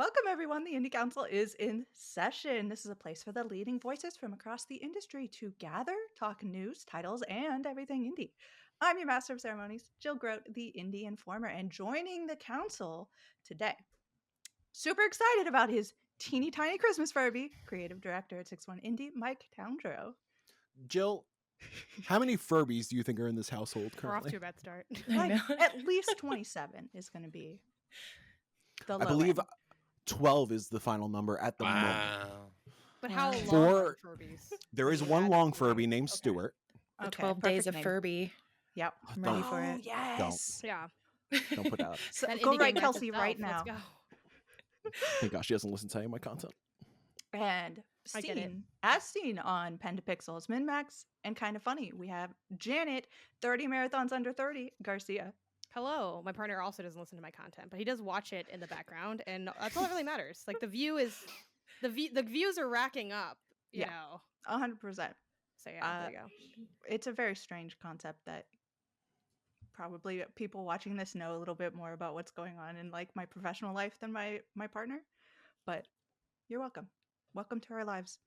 Welcome, everyone. The Indie Council is in session. This is a place for the leading voices from across the industry to gather, talk news, titles, and everything indie. I'm your Master of Ceremonies, Jill Grote, the Indie Informer, and joining the council today, super excited about his teeny tiny Christmas Furby, creative director at 61 Indie, Mike Towndrow. Jill, how many Furbies do you think are in this household We're off currently? to a bad start. Like, at least 27 is going to be the low I believe end. 12 is the final number at the moment. But how long For- are Furbies? There is Yeah, one that's long the Furby thing. named Okay. Stuart. The Okay, 12 days perfect of name. Furby. Yep. I'm ready Don't. for it. Yes. Yeah. Don't put that out. So That go indie right, game Kelsey, itself, right now. Let's go. Thank gosh she doesn't listen to any of my content. And I get it. as seen on Pen to Pixels, Min-Max, and Kind of Funny, we have Janet, 30 Marathons Under 30, Garcia. Hello. My partner also doesn't listen to my content, but he does watch it in the background, and that's all that really matters. Like the views are racking up. You Yeah. know. 100%. So yeah, there you go. It's a very strange concept that probably people watching this know a little bit more about what's going on in like my professional life than my partner. But you're welcome. Welcome to our lives.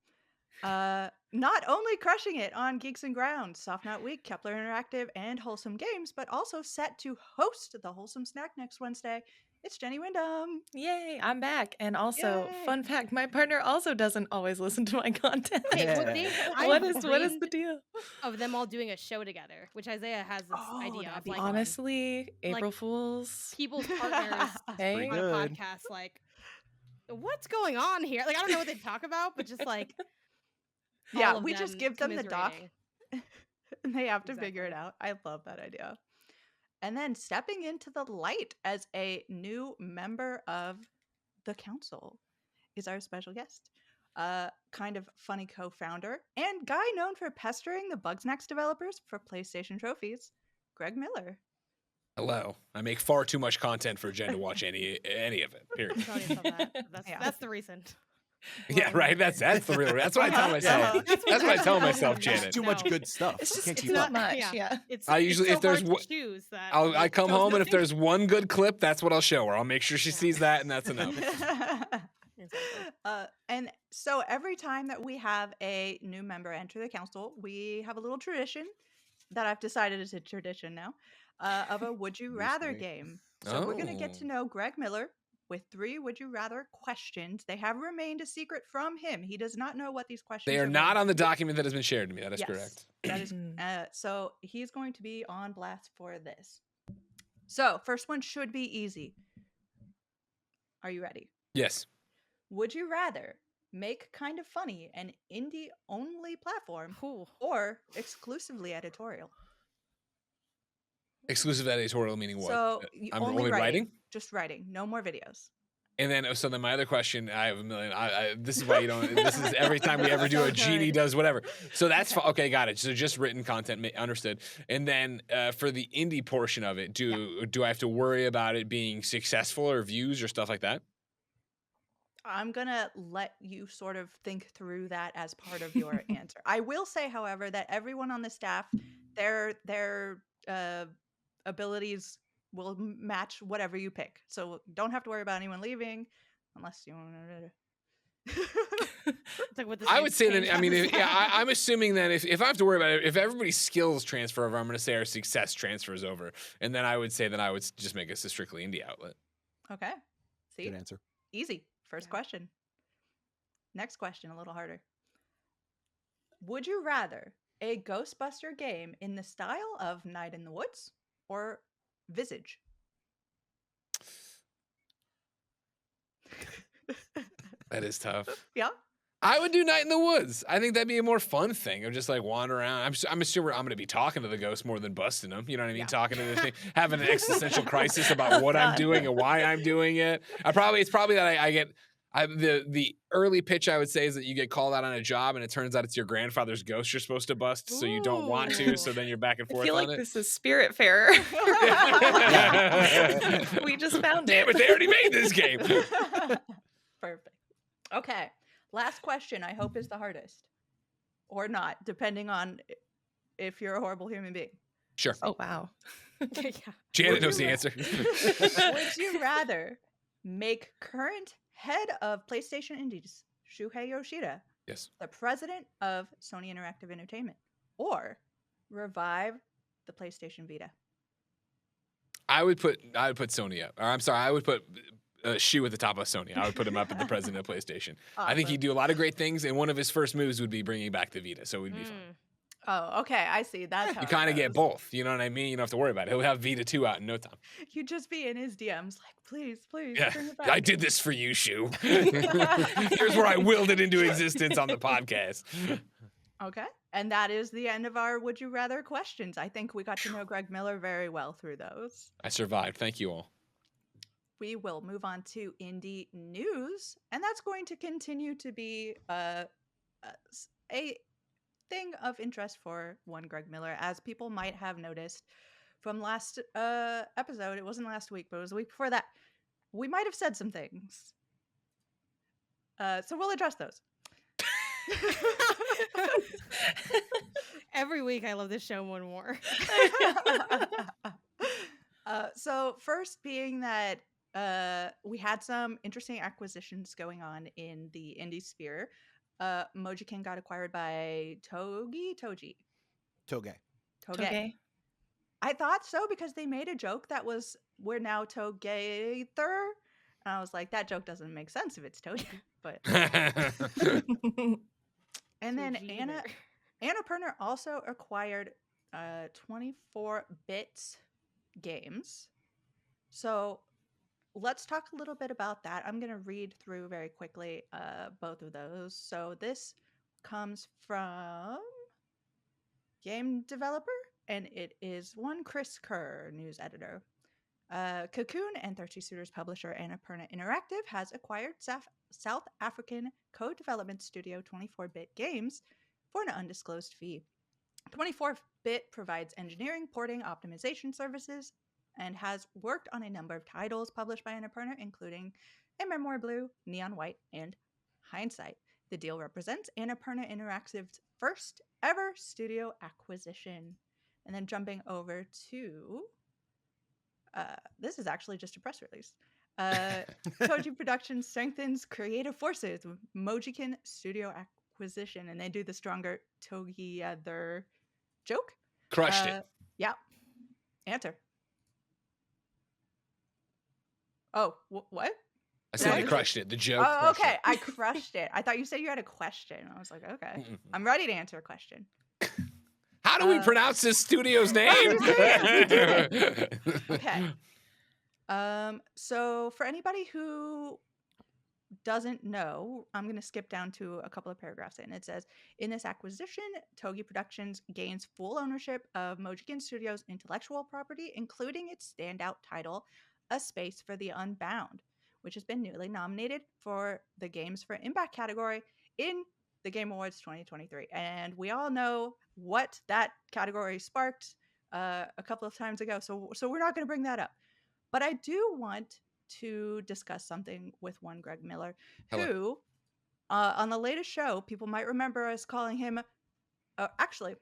Not only crushing it on Geeks and Grounds, Soft Knot Week, Kepler Interactive, and Wholesome Games, but also set to host the Wholesome Snack next Wednesday. It's Jenny Wyndham. Yay, I'm back. And also, Yay. fun fact, my partner also doesn't always listen to my content. Wait, Yeah. What I've is the dreamed deal? of them all doing a show together, which Isaiah has this Oh, idea that'd of be like fun. Honestly, April Fools. people's partners Hey. on a Good. podcast. Like, what's going on here? Like, I don't know what they talk about, but just like, Yeah, all of we just them give them the doc commiserating. and they have to figure it Exactly. out. I love that idea. And then stepping into the light as a new member of the council is our special guest. Kind of funny co-founder and guy known for pestering the Bugsnax developers for PlayStation trophies, Greg Miller. Hello. I make far too much content for Jen to watch any of it. Period. Tell yourself that. That's, Yeah. that's the reason. Yeah, right. That's the real. That's what I tell myself. That's what I tell myself, Janet. Too much No. good stuff. It's just, Can't it's keep not up. much. Yeah. Yeah. It's I usually- it's if so there's hard to choose that. I come chose home and if nothing. there's one good clip, that's what I'll show her. I'll make sure she Yeah. sees that, and that's enough. Exactly. And so every time that we have a new member enter the council, we have a little tradition that I've decided is a tradition now of a Would You News to Rather me. game. So we're going to get to Oh. know Greg Miller with 3 Would You Rather questions. They have remained a secret from him. He does not know what these questions They are going not to on the be. document that has been shared to me. That is Yes, correct. That is so he's going to be on blast for this. So first one should be easy. Are you ready? Yes. Would you rather make Kind of Funny an indie only platform Ooh. or exclusively editorial? Exclusive editorial meaning what? So I'm only writing? Just writing, no more videos. And then, so then my other question, I have a million. This is why you don't. This is every time we ever do So a genie good. does whatever. So that's okay. Got it. So just written content, understood. And then for the indie portion of it, do I have to worry about it being successful or views or stuff like that? I'm gonna let you sort of think through that as part of your answer. I will say, however, that everyone on the staff, their abilities will match whatever you pick. So don't have to worry about anyone leaving, unless you want to. It's like what this I game's would say that. changed I on mean, the side. I'm assuming that if I have to worry about it, if everybody's skills transfer over, I'm going to say our success transfers over, and then I would say that I would just make us a strictly indie outlet. Okay. See, Good answer. easy. First Yeah. question. Next question, a little harder. Would you rather a Ghostbuster game in the style of Night in the Woods or Visage? That is tough. Yeah. I would do Night in the Woods. I think that'd be a more fun thing of just like wander around. I'm assuming I'm going to be talking to the ghost more than busting them. You know what I mean? Yeah. Talking to the thing, having an existential crisis about what I'm doing and why I'm doing it. It's probably that I get the early pitch I would say is that you get called out on a job and it turns out it's your grandfather's ghost you're supposed to bust, so you don't want to. Ooh. So then you're back and I forth feel on like it. this is Spiritfarer. We just found Damn it. it! They already made this game. Perfect. Okay. Last question, I hope is the hardest. Or not, depending on if you're a horrible human being. Sure. Oh, wow. Yeah. Janet Would knows you the ra- answer. Would you rather make current head of PlayStation Indies, Shuhei Yoshida, Yes. the president of Sony Interactive Entertainment, or revive the PlayStation Vita? I would put Sony up. Or I'm sorry, I would put Shu at the top of Sony. I would put him up at the president of PlayStation. I think he'd do a lot of great things, and one of his first moves would be bringing back the Vita, so we'd be fine. Oh, okay. I see. That's how You it kind of get goes. both. You know what I mean? You don't have to worry about it. He'll have Vita 2 out in no time. You'd just be in his DMs like, please, please, Yeah, bring it back. I did this for you, Shu. Here's where I willed it into existence on the podcast. Okay. And that is the end of our Would You Rather questions. I think we got to know Greg Miller very well through those. I survived. Thank you all. We will move on to indie news, and that's going to continue to be a thing of interest for one Greg Miller, as people might have noticed from last episode. It wasn't last week, but it was the week before that. We might have said some things. So we'll address those. Every week, I love this show more and more. So first being that we had some interesting acquisitions going on in the indie sphere. Mojikin got acquired by Togi. Okay. I thought so because they made a joke that was, we're now Together. And I was like, that joke doesn't make sense if it's Togi. But and then Together. Anna Perner also acquired 24-bit games. So let's talk a little bit about that. I'm going to read through very quickly both of those. So this comes from Game Developer, and it is one Chris Kerr, news editor. Cocoon and Thirsty Suitors publisher Annapurna Interactive has acquired South African co-development studio 24-bit Games for an undisclosed fee. 24-bit provides engineering, porting, optimization services, and has worked on a number of titles published by Annapurna, including A Memoir Blue, Neon White, and Hindsight. The deal represents Annapurna Interactive's first ever studio acquisition. And then jumping over to, this is actually just a press release. Koji Productions strengthens creative forces with Mojikin studio acquisition, and they do the stronger Together joke. Crushed it. Yeah. Answer. Oh, what? I said Yeah, I just- crushed it. The joke. Oh, crushed okay. it. I crushed it. I thought you said you had a question. I was like, okay. Mm-mm. I'm ready to answer a question. How do we pronounce this studio's name? Okay. So for anybody who doesn't know, I'm going to skip down to a couple of paragraphs in. It says, in this acquisition, Togi Productions gains full ownership of Mojikin Studios' intellectual property, including its standout title, A Space for the Unbound, which has been newly nominated for the Games for Impact category in the Game Awards 2023. And we all know what that category sparked a couple of times ago, so we're not going to bring that up. But I do want to discuss something with one Greg Miller, Hello. who on the latest show, people might remember us calling him, actually,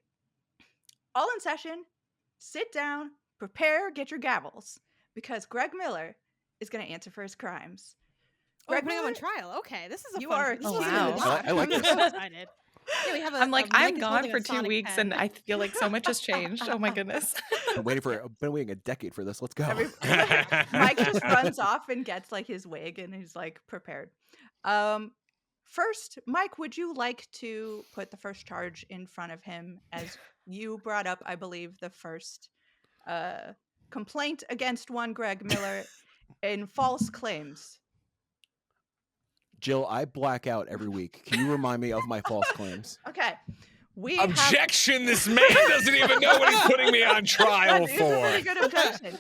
all in session, sit down, prepare, get your gavels, because Greg Miller is going to answer for his crimes. We're Greg putting him on Miller, trial. Okay, this is a you fun. are This Oh, is accused a of wow. lot. I like I'm this. so excited. Yeah, we have I'm like, a I'm Mike is gone holding for a 2 Sonic weeks, pen. and I feel like so much has changed. Oh my goodness. I've been waiting a decade for this. Let's go. Mike just runs off and gets like his wig and he's like prepared. First, Mike, would you like to put the first charge in front of him, as you brought up, I believe, the first complaint against one Greg Miller in false claims? Jill, I black out every week. Can you remind me of my false claims? Okay. We have Objection! This man doesn't even know what he's putting me on trial It's a pretty for. good objection.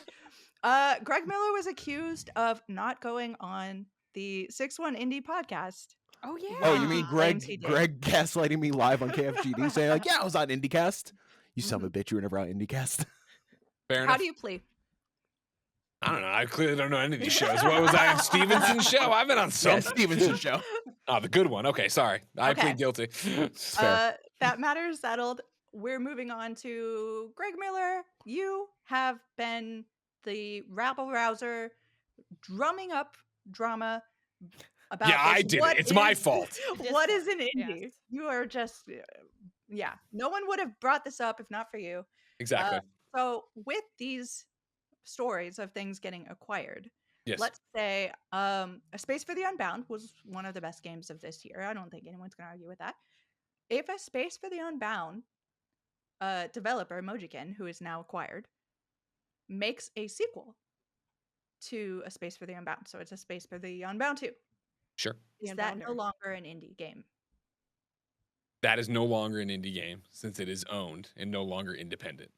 Greg Miller was accused of not going on the 6-1 Indie podcast. Oh yeah. Oh, you mean Claims he did. Greg gaslighting me live on KFGD, saying like, "Yeah, I was on IndieCast." You son of a Mm-hmm. bitch! You were never on IndieCast. Fair How enough. do you plead? I don't know. I clearly don't know any of these shows. What was I on Stevenson's show? I've been on Yeah, some. Stevenson show. Oh, the good one. Okay, sorry. I Okay. plead guilty. It's fair. That matter is settled. We're moving on to Greg Miller. You have been the rabble rouser, drumming up drama about Yeah, I this. did What it. It's my is- fault. What is an Discord, indie? yes. You are just, yeah. No one would have brought this up if not for you. Exactly. So with these stories of things getting acquired, Yes. let's say A Space for the Unbound was one of the best games of this year. I don't think anyone's going to argue with that. If A Space for the Unbound developer, Mojikin, who is now acquired, makes a sequel to A Space for the Unbound, so it's A Space for the Unbound 2, Sure. The is that no Unbounder. longer an indie game? That is no longer an indie game since it is owned and no longer independent.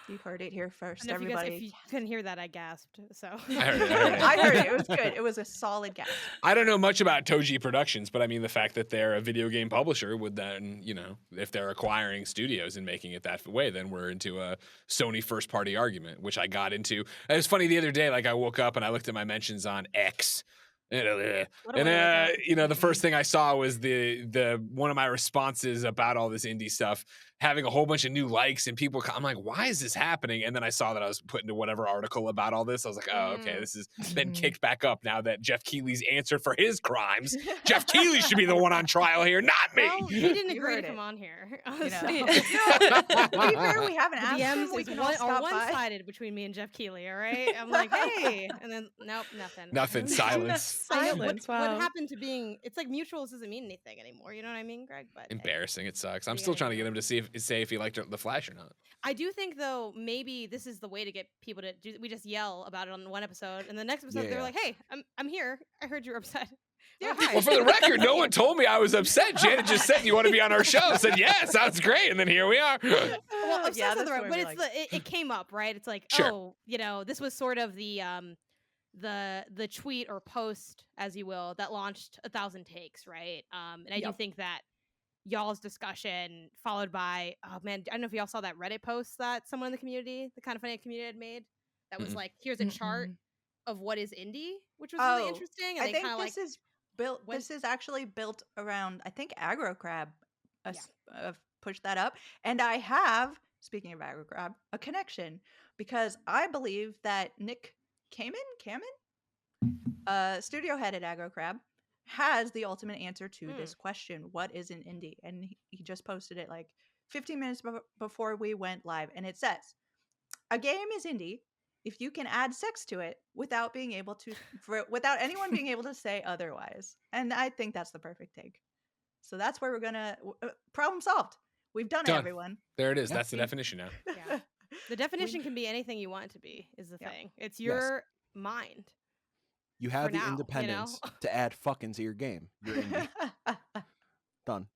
You heard it here first, And if you guys, everybody. if you couldn't hear that, I gasped. So I heard it. I heard it. It was good. It was a solid guess. I don't know much about Toji Productions, but I mean, the fact that they're a video game publisher would then, if they're acquiring studios and making it that way, then we're into a Sony first party argument, which I got into. It was funny the other day, like I woke up and I looked at my mentions on X. What a And way to wake up. the first thing I saw was the one of my responses about all this indie stuff having a whole bunch of new likes and people. I'm like, why is this happening? And then I saw that I was put into whatever article about all this. I was like, oh, okay, this has been kicked back up now that Jeff Keighley's answered for his crimes. Jeff Keighley should be the one on trial here, not me. Well, he didn't You agree heard to it. come on here. You So- know. To be fair, we haven't The asked him. DMs We is can all stop by. one-sided between me and Jeff Keighley, all right? I'm like, hey, and then nope, nothing. Nothing. Silence. I know Silence. what Wow. happened to being? It's like mutuals doesn't mean anything anymore. You know what I mean, Greg? But hey. Embarrassing. It sucks. What I'm are you still gonna trying to do? get him to say if he liked The Flash or not. I do think though maybe this is the way to get people to do. We just yell about it on one episode, and the next episode Yeah. they're like, "Hey, I'm here. I heard you're upset." Yeah. Oh, hi. Well, for the record, no one told me I was upset. Janet just said, "You want to be on our show?" I said, "Yeah, sounds great." And then here we are. Well, Yeah, upset's not that's the right, what but we it's like. it came up, right? It's like, Sure. oh, this was sort of the tweet or post, as you will, that launched 1,000 takes, right? And I do Yep. think that y'all's discussion followed by, oh man, I don't know if y'all saw that Reddit post that someone in the community, the Kind of Funny community, had made. That was Mm-mm. like, here's a chart Mm-mm. of what is indie, which was really interesting. And I they think kind of this like, is built. went- This is actually built around. I think Aggro Crab pushed that up, and I have. Speaking of Aggro Crab, a connection because I believe that Nick Kamen, studio head at Aggro Crab, has the ultimate answer to this question: what is an indie? And he just posted it like 15 minutes before we went live, and it says, "A game is indie if you can add sex to it without being able to, without anyone being able to say otherwise." And I think that's the perfect take. So that's where we're gonna problem solved. We've done it, Done. everyone. There it is. Yeah. That's the definition now. yeah. The definition can be anything you want it to be, is the Yep. thing. It's your mind. You have For the now, you know? independence to add fucking to your game. You're indie. Done.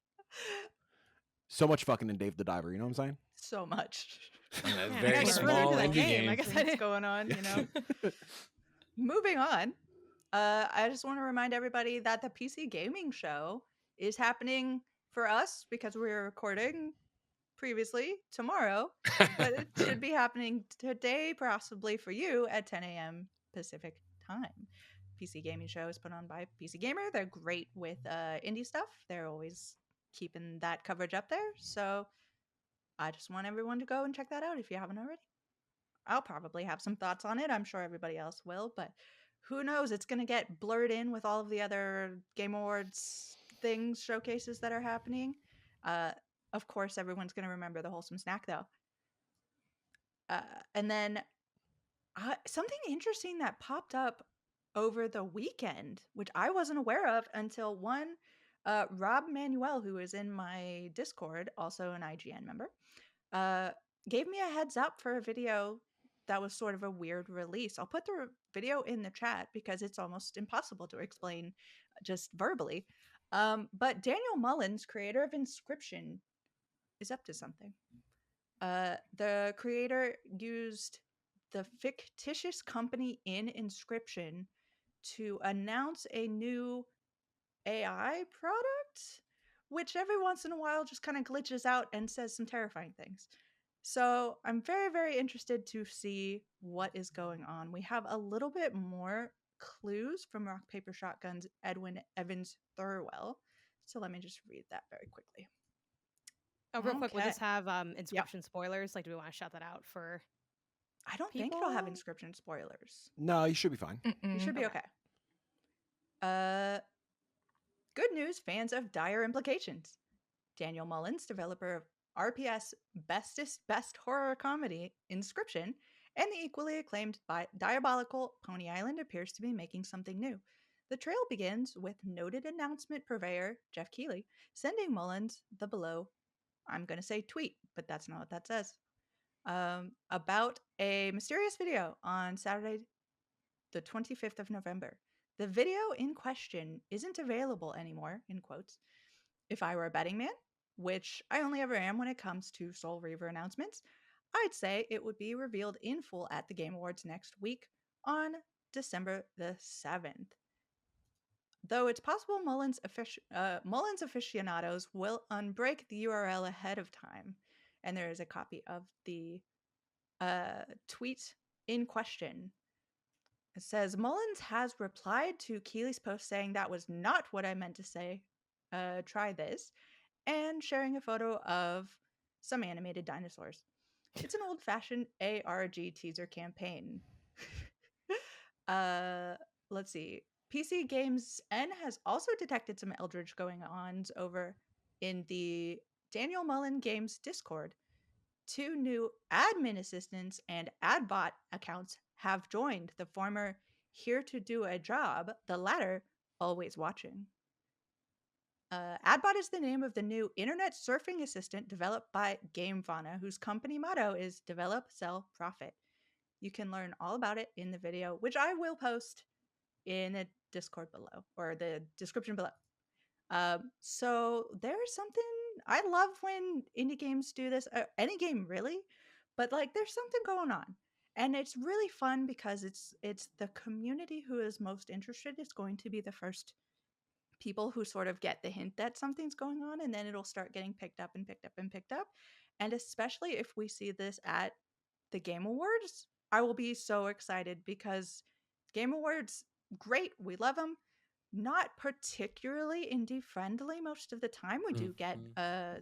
So much fucking in Dave the Diver. You know what I'm saying? So much. And that Yeah, I very gotta get further small into that indie game. I game. guess I Things didn't- going on, you know. Moving on. I just want to remind everybody that the PC gaming show is happening for us because we're recording previously tomorrow, but it should be happening today, possibly for you at 10 a.m. Pacific time. PC gaming show is put on by PC Gamer. They're great with indie stuff. They're always keeping that coverage up there. So I just want everyone to go and check that out if you haven't already. I'll probably have some thoughts on it. I'm sure everybody else will, but who knows? It's going to get blurred in with all of the other Game Awards things, showcases that are happening. Of course, everyone's going to remember the wholesome snack, though. And then something interesting that popped up over the weekend, which I wasn't aware of until Rob Manuel, who is in my Discord, also an IGN member, gave me a heads up for a video that was sort of a weird release. I'll put the video in the chat because it's almost impossible to explain just verbally. But Daniel Mullins, creator of Inscription, is up to something. The creator used the fictitious company in Inscription to announce a new AI product, which every once in a while just kind of glitches out and says some terrifying things. So I'm very, very interested to see what is going on. We have a little bit more clues from Rock, Paper, Shotgun's Edwin Evans Thurwell. So let me just read that very quickly. Oh, real quick, we'll Okay. just have Inscription spoilers. Like, do we want to shout that out for? I don't think it'll have People? Inscription spoilers. No, you should be fine. You should be Okay. okay. Good news, fans of Dire Implications. Daniel Mullins, developer of RPS Best Horror Comedy Inscription, and the equally acclaimed Diabolical Pony Island, appears to be making something new. The trail begins with noted announcement purveyor Jeff Keighley sending Mullins the below, I'm going to say tweet, but that's not what that says, about a mysterious video on Saturday, the 25th of November. The video in question isn't available anymore, in quotes. If I were a betting man, which I only ever am when it comes to Soul Reaver announcements, I'd say it would be revealed in full at the Game Awards next week on December the 7th. Though it's possible Mullins aficionados will unbreak the URL ahead of time, and there is a copy of the tweet in question. It says, Mullins has replied to Keighley's post saying that was not what I meant to say. Try this. And sharing a photo of some animated dinosaurs. It's an old-fashioned ARG teaser campaign. Let's see. PC Games N has also detected some Eldritch going-ons over in the Daniel Mullen Games Discord. 2 new admin assistants and adbot accounts have joined, the former here to do a job, the latter always watching. Adbot is the name of the new internet surfing assistant developed by Gamevana, whose company motto is develop, sell, profit. You can learn all about it in the video, which I will post in the Discord below, or the description below. So there's something, I love when indie games do this, any game really, but like there's something going on. And it's really fun because it's the community who is most interested is going to be the first people who sort of get the hint that something's going on, and then it'll start getting picked up and picked up and picked up. And especially if we see this at the Game Awards, I will be so excited because Game Awards, great, we love them. Not particularly indie friendly most of the time. We do get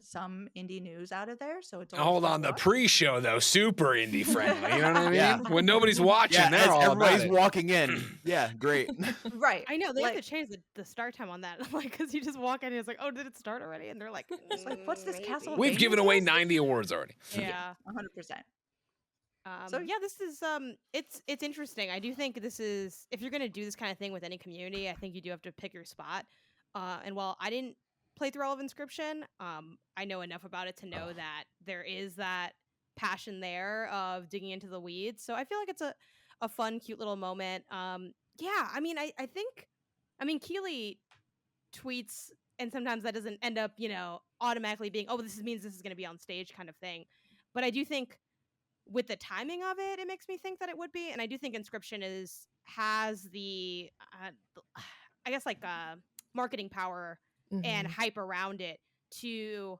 some indie news out of there, so it's always Hold fun on, to the watch. pre-show though, super indie friendly. You know what I mean? Yeah. When nobody's watching, Yeah, they're as all about everybody's it. walking in. Yeah, great. Right. I know they like, have to change the start time on that, like because you just walk in and it's like, oh, did it start already? And they're like, it's like, what's this maybe." Castlevania? We've given away test? 90 awards already. Yeah. 100%. So So- yeah, this is it's interesting. I do think this is, if you're gonna do this kind of thing with any community, I think you do have to pick your spot. And while I didn't play through all of Inscription, I know enough about it to know that there is that passion there of digging into the weeds. So I feel like it's a fun, cute little moment. Yeah, I mean, I think, Keighley tweets, and sometimes that doesn't end up, automatically being, oh, means this is going to be on stage kind of thing. But I do think with the timing of it, it makes me think that it would be. And I do think Inscription has the, I guess, like marketing power and hype around it to,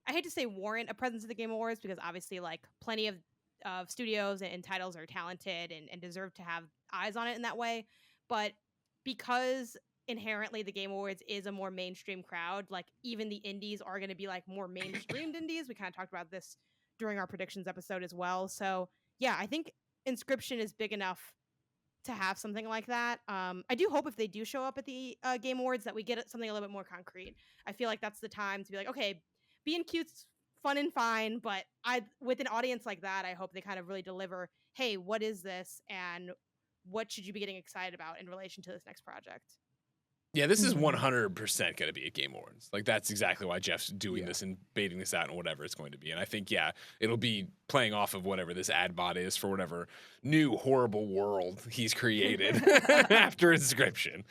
I hate to say warrant a presence at the Game Awards, because obviously like plenty of studios and titles are talented and deserve to have eyes on it in that way. But because inherently the Game Awards is a more mainstream crowd, like even the indies are going to be like more mainstreamed indies. We kind of talked about this during our predictions episode as well. So yeah, I think Inscription is big enough to have something like that. I do hope if they do show up at the Game Awards that we get something a little bit more concrete. I feel like that's the time to be like, okay, being cute's fun and fine, but with an audience like that, I hope they kind of really deliver, hey, what is this, and what should you be getting excited about in relation to this next project? Yeah, this is 100% going to be a Game Awards. Like, that's exactly why Jeff's doing this and baiting this out and whatever it's going to be. And I think, yeah, it'll be playing off of whatever this ad bot is for whatever new horrible world he's created after Inscription.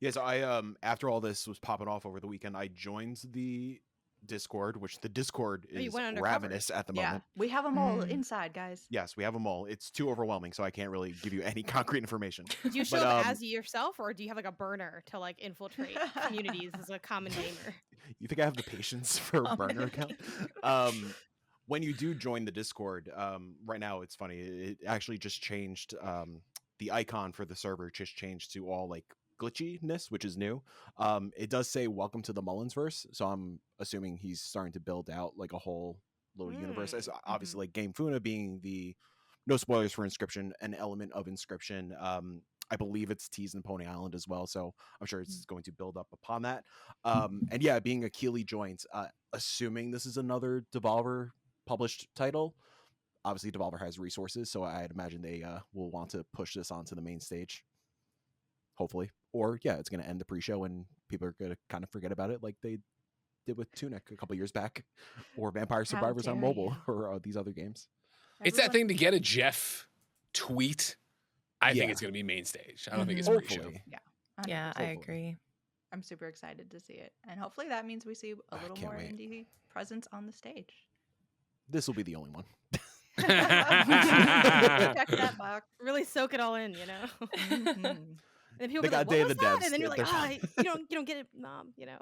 Yes, I after all this was popping off over the weekend, I joined the Discord, which the Discord you is went undercover. ravenous at the Yeah, moment. we have them all inside, guys. Yes, we have them all. It's too overwhelming, so I can't really give you any concrete information. Do you show But, up as yourself, or do you have like a burner to like infiltrate communities as a common gamer? You think I have the patience for a burner account? When you do join the Discord, right now it's funny. It actually just changed. The icon for the server just changed to all like glitchiness, which is new. It does say welcome to the Mullinsverse, so I'm assuming he's starting to build out like a whole little universe. As obviously like Game Funa being the, no spoilers for Inscription, an element of Inscription. I I believe it's teased in Pony Island as well, so I'm sure it's going to build up upon that. And yeah, being a Keeley joins, assuming this is another Devolver published title, obviously Devolver has resources, so I'd imagine they will want to push this onto the main stage, hopefully. Or yeah, it's going to end the pre-show and people are going to kind of forget about it like they did with Tunic a couple years back, or Vampire Survivors on dare mobile, you. or these other games. It's that Everyone- thing to get a Jeff tweet. I think Yeah. it's going to be main stage. I don't think it's Mhm. pre-show. Hopefully. Yeah, I 100%. agree. I'm super excited to see it. And hopefully that means we see a I little can't more wait. indie presence on the stage. This will be the only one. Check that box. Really soak it all in, you know. Mhm. And people They be like, got Day "What of was the that?" Devs. And then you're like, They're "Ah, fine. you don't get it, mom." You know.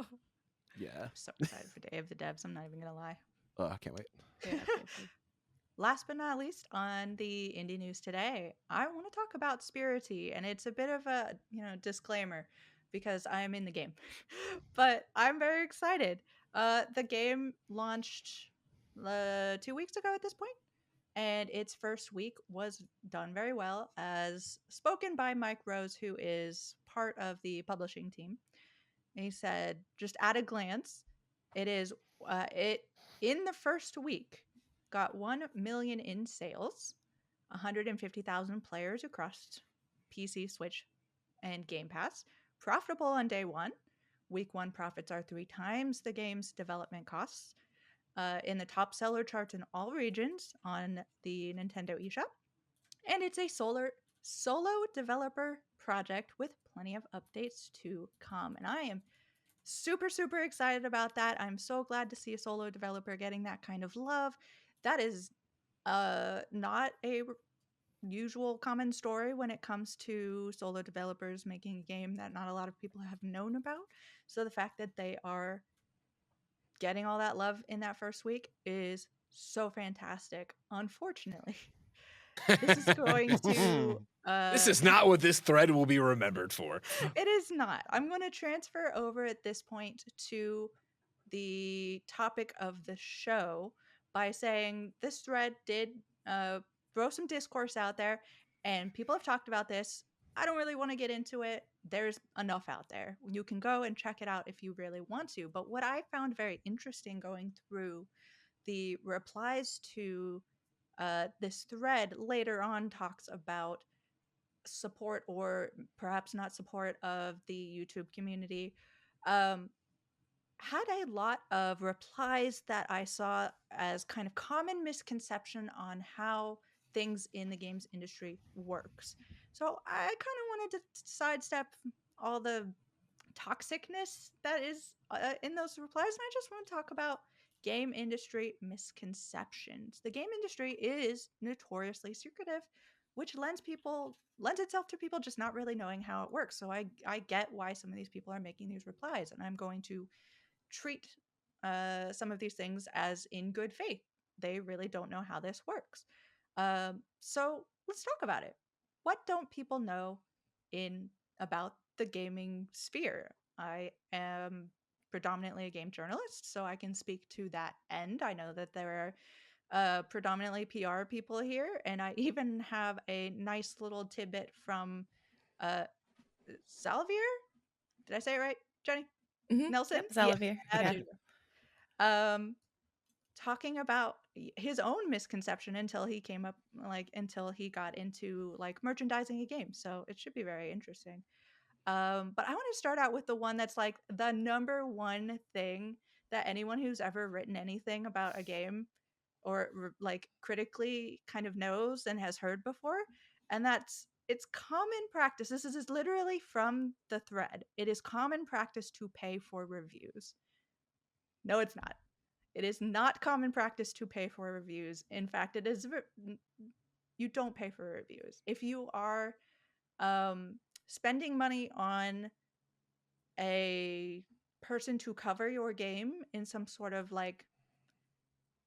Yeah. I'm so excited for Day of the Devs. I'm not even gonna lie. I can't wait. ASAP. Last but not least, on the indie news today, I want to talk about Spirity, and it's a bit of a disclaimer because I am in the game, but I'm very excited. The game launched 2 weeks ago at this point, and its first week was done very well, as spoken by Mike Rose, who is part of the publishing team. He said, just at a glance, it in the first week got 1 million in sales, 150,000 players across PC, Switch, and Game Pass. Profitable on day one. Week one profits are 3 times the game's development costs. In the top seller charts in all regions on the Nintendo eShop. And it's a solo developer project with plenty of updates to come. And I am super, super excited about that. I'm so glad to see a solo developer getting that kind of love. That is not a usual common story when it comes to solo developers making a game that not a lot of people have known about. So the fact that they are getting all that love in that first week is so fantastic. Unfortunately, this is going to This is not what this thread will be remembered for. it is not. I'm going to transfer over at this point to the topic of the show by saying this thread did throw some discourse out there, and people have talked about this. I don't really want to get into it. There's enough out there. You can go and check it out if you really want to. But what I found very interesting going through the replies to this thread later on talks about support or perhaps not support of the YouTube community. Had a lot of replies that I saw as kind of common misconception on how things in the games industry works. So I kind of wanted to sidestep all the toxicness that is in those replies, and I just want to talk about game industry misconceptions. The game industry is notoriously secretive, which lends itself to people just not really knowing how it works. So I get why some of these people are making these replies, and I'm going to treat some of these things as in good faith. They really don't know how this works. So let's talk about it. What don't people know in about the gaming sphere? I am predominantly a game journalist, so I can speak to that end. I know that there are predominantly PR people here, and I even have a nice little tidbit from uh, Xalavier. Did I say it right, Jenny? Mhm. Nelson? Yep, Xalavier. Yeah, Yeah. there you go. Talking about his own misconception until he came up, until he got into merchandising a game. So it should be very interesting. But I want to start out with the one that's like the number one thing that anyone who's ever written anything about a game or critically kind of knows and has heard before, and that's it's common practice. This is literally from the thread. It is common practice to pay for reviews. No, it's not. It is not common practice to pay for reviews. In fact, it is you don't pay for reviews. If you are spending money on a person to cover your game in some sort of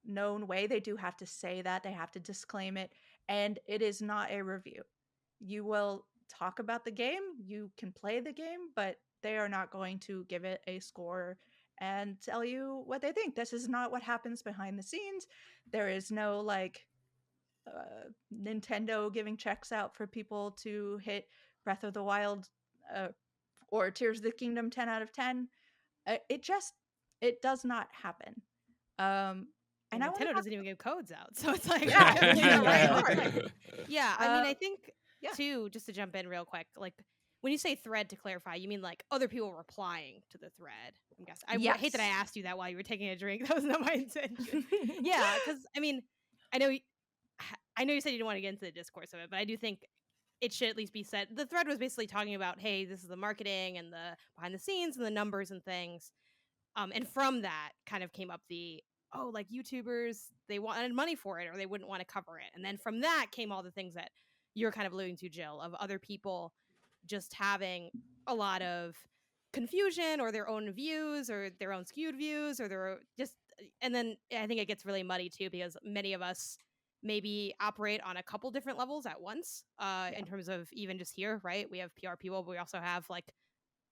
known way, they do have to say that, they have to disclaim it, and it is not a review. You will talk about the game, you can play the game, but they are not going to give it a score and tell you what they think. This is not what happens behind the scenes. There is no Nintendo giving checks out for people to hit Breath of the Wild or Tears of the Kingdom 10 out of 10. It does not happen. And I want Nintendo to doesn't even give codes out, so it's like Yeah, really right. hard. Yeah, I mean, I think yeah. too. Just to jump in real quick, like when you say thread, to clarify, you mean like other people replying to the thread? I'm guessing. I hate that I Yes. asked you that while you were taking a drink. That was not my intention. Yeah, because I mean, I know you said you didn't want to get into the discourse of it, but I do think it should at least be said. The thread was basically talking about, hey, this is the marketing and the behind the scenes and the numbers and things. And from that kind of came up the, oh, like YouTubers, they wanted money for it or they wouldn't want to cover it. And then from that came all the things that you're kind of alluding to, Jill, of other people just having a lot of confusion or their own views or their own skewed views or their just, and then I think it gets really muddy too, because many of us maybe operate on a couple different levels at once in terms of even just here, right? We have PR people, but we also have like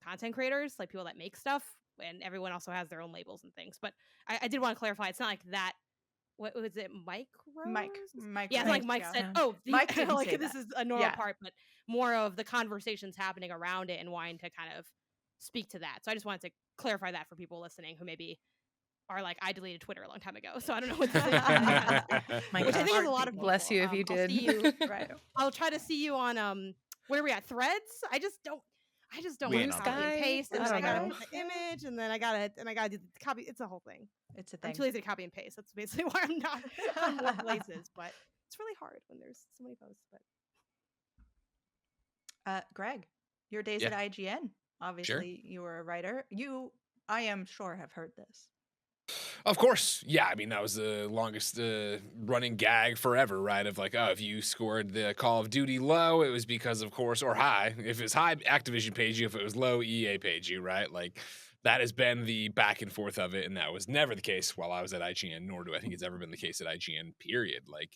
content creators, like people that make stuff, and everyone also has their own labels and things. But I did want to clarify, it's not like that. What was it, Mike? Mike. Yeah, it's like Mike said, oh, Mike didn't like say this that. is a normal Yeah. part, but more of the conversations happening around it and wanting to kind of speak to that. So I just wanted to clarify that for people listening who maybe are like, I deleted Twitter a long time ago, so I don't know what to say about that. My Which I gosh. think is a lot of Bless people. you if you I'll did. see you. Right. I'll try to see you on where are we at? Threads? I just don't We want ain't to on copy and Sky? paste, and I then I don't gotta know. put the image, and then I gotta do the copy. It's a whole thing. It's a I'm thing. too lazy to copy and paste. That's basically why I'm not on more places. But it's really hard when there's so many posts. But Greg, your days Yeah. at IGN. Obviously, you were a writer. I am sure, have heard this. Of course. Yeah, I mean, that was the longest running gag forever, right? Of like, oh, if you scored the Call of Duty low, it was because, of course, or high. If it's high, Activision paid you. If it was low, EA paid you, right? Like, that has been the back and forth of it, and that was never the case while I was at IGN, nor do I think it's ever been the case at IGN, period. Like,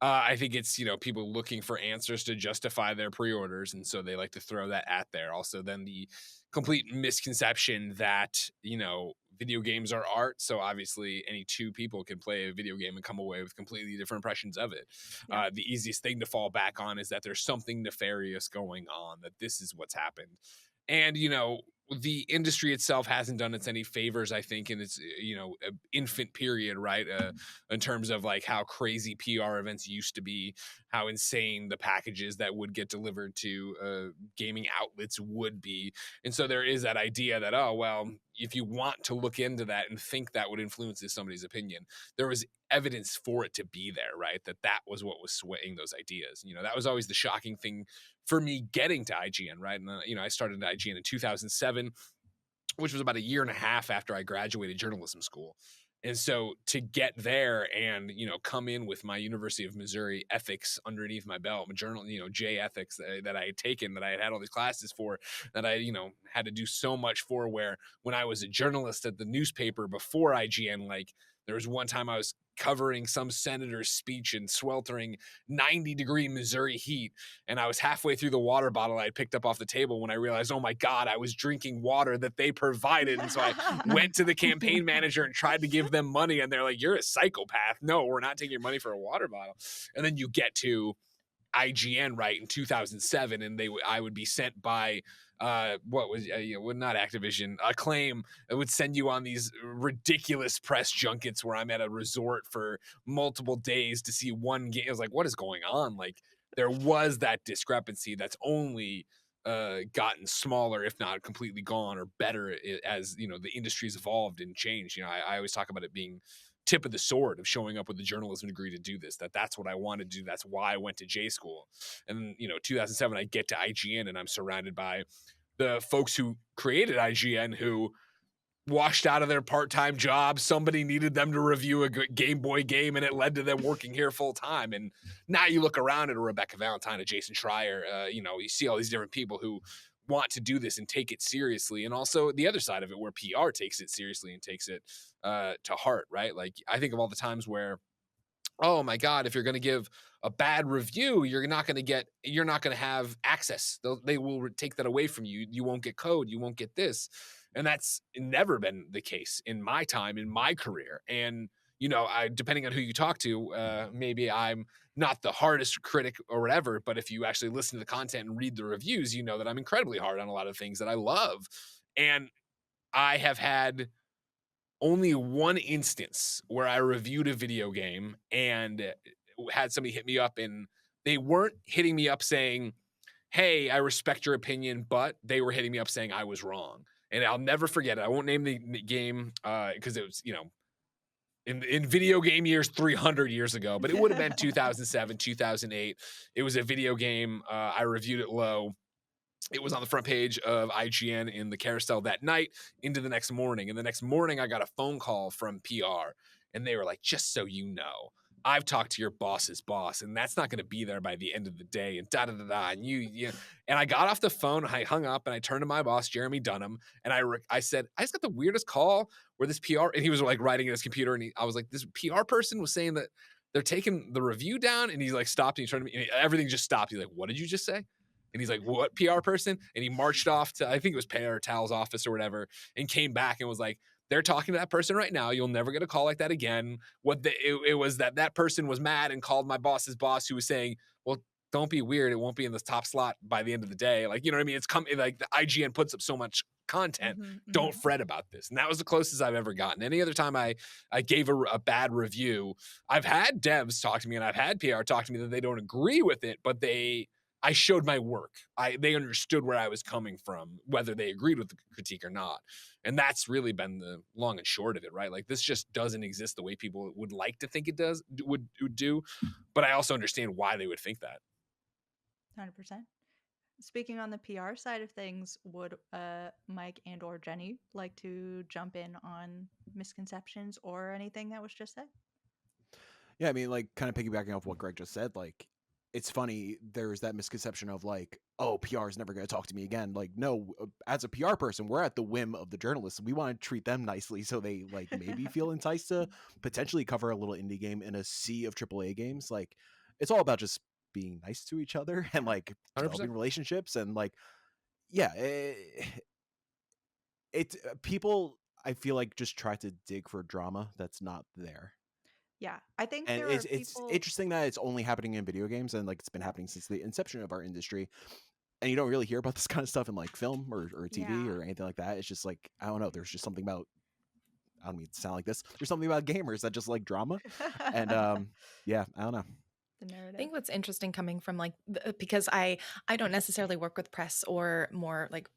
I think it's, people looking for answers to justify their pre-orders, and so they like to throw that at there. Also, then the complete misconception that, video games are art, so obviously any two people can play a video game and come away with completely different impressions of it. Yeah. The easiest thing to fall back on is that there's something nefarious going on, that this is what's happened. And, the industry itself hasn't done us any favors, I think, in its, infant period, right? In terms of like how crazy PR events used to be, how insane the packages that would get delivered to gaming outlets would be. And so there is that idea that, oh, well, if you want to look into that and think that would influence somebody's opinion, there was evidence for it to be there, right? That was what was swaying those ideas. That was always the shocking thing for me getting to IGN, right? And, I started at IGN in 2007, which was about a year and a half after I graduated journalism school. And so to get there and, come in with my University of Missouri ethics underneath my belt, my journal, J ethics that I had taken, that I had all these classes for, that I, had to do so much for, where when I was a journalist at the newspaper before IGN, like there was one time I was covering some senator's speech in sweltering 90-degree Missouri heat, and I was halfway through the water bottle I had picked up off the table when I realized, oh my God, I was drinking water that they provided. And so I went to the campaign manager and tried to give them money, and they're like, you're a psychopath. No, we're not taking your money for a water bottle. And then you get to IGN, right, in 2007, and I would be sent by not Activision, Acclaim. It would send you on these ridiculous press junkets where I'm at a resort for multiple days to see one game. I was like, what is going on? Like, there was that discrepancy that's only gotten smaller, if not completely gone, or better as the industry's evolved and changed. I always talk about it being tip of the sword of showing up with a journalism degree to do this, that's what I wanted to do. That's why I went to J school. And 2007, I get to IGN, and I'm surrounded by the folks who created IGN, who washed out of their part-time job. Somebody needed them to review a Game Boy game, and it led to them working here full time. And now you look around at a Rebecca Valentine, a Jason Schreier, you see all these different people who want to do this and take it seriously. And also the other side of it, where PR takes it seriously and takes it to heart, right? Like, I think of all the times where, oh my God, if you're going to give a bad review, you're not going to have access. They will take that away from you. You won't get code. You won't get this. And that's never been the case in my time, in my career. And depending on who you talk to, maybe I'm not the hardest critic or whatever, but if you actually listen to the content and read the reviews, you know that I'm incredibly hard on a lot of things that I love. And I have had only one instance where I reviewed a video game and had somebody hit me up, and they weren't hitting me up saying, hey, I respect your opinion, but they were hitting me up saying I was wrong. And I'll never forget it. I won't name the game because it was, in video game years 300 years ago, but it would have been 2007, 2008. It was a video game. I reviewed it low. It was on the front page of IGN in the carousel that night into the next morning. And the next morning, I got a phone call from PR, and they were like, just so you know, I've talked to your boss's boss, and that's not going to be there by the end of the day, and da-da-da-da. And and I got off the phone, I hung up, and I turned to my boss, Jeremy Dunham, and I said, I just got the weirdest call where this PR, and he was like writing in his computer, and I was like, this PR person was saying that they're taking the review down, and he like stopped, and he turned to me, and everything just stopped. He's like, what did you just say? And he's like, what PR person? And he marched off to, I think it was Pear or Tal's office or whatever, and came back and was like, they're talking to that person right now. You'll never get a call like that again. It was that person was mad and called my boss's boss, who was saying, well, don't be weird. It won't be in the top slot by the end of the day. Like, you know what I mean? It's like the IGN puts up so much content. Don't fret about this. And that was the closest I've ever gotten. Any other time I gave a bad review, I've had devs talk to me and I've had PR talk to me that they don't agree with it, but I showed my work. They understood where I was coming from, whether they agreed with the critique or not. And that's really been the long and short of it, right? Like, this just doesn't exist the way people would like to think it would do. But I also understand why they would think that. 100%. Speaking on the PR side of things, would Mike and or Jenny like to jump in on misconceptions or anything that was just said? Yeah, I mean, like, kind of piggybacking off what Greg just said, like, it's funny, there's that misconception of like, oh, PR is never going to talk to me again. Like, no, as a PR person, we're at the whim of the journalists. We want to treat them nicely so they like maybe feel enticed to potentially cover a little indie game in a sea of AAA games. Like, it's all about just being nice to each other and like 100%. developing relationships. And like, yeah, people, I feel like, just try to dig for drama that's not there. Yeah, I think And there it's are people... interesting that it's only happening in video games, and like it's been happening since the inception of our industry. And you don't really hear about this kind of stuff in like film or TV or anything like that. It's just like, I don't know. There's just something about, I don't mean to sound like this. There's something about gamers that just like drama. And yeah, I don't know. I think what's interesting coming from like, because I don't necessarily work with press or more like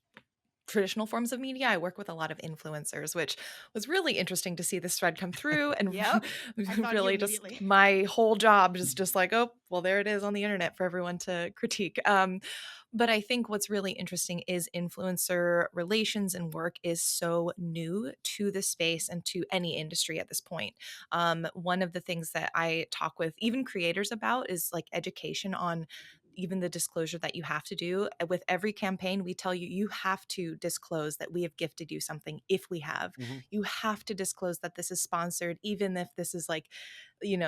traditional forms of media. I work with a lot of influencers, which was really interesting to see this thread come through. And really just my whole job is just like, oh, well, there it is on the internet for everyone to critique. But I think what's really interesting is influencer relations and work is so new to the space and to any industry at this point. One of the things that I talk with even creators about is like education on even the disclosure that you have to do. With every campaign, we tell you, you have to disclose that we have gifted you something if we have. You have to disclose that this is sponsored, even if this is like,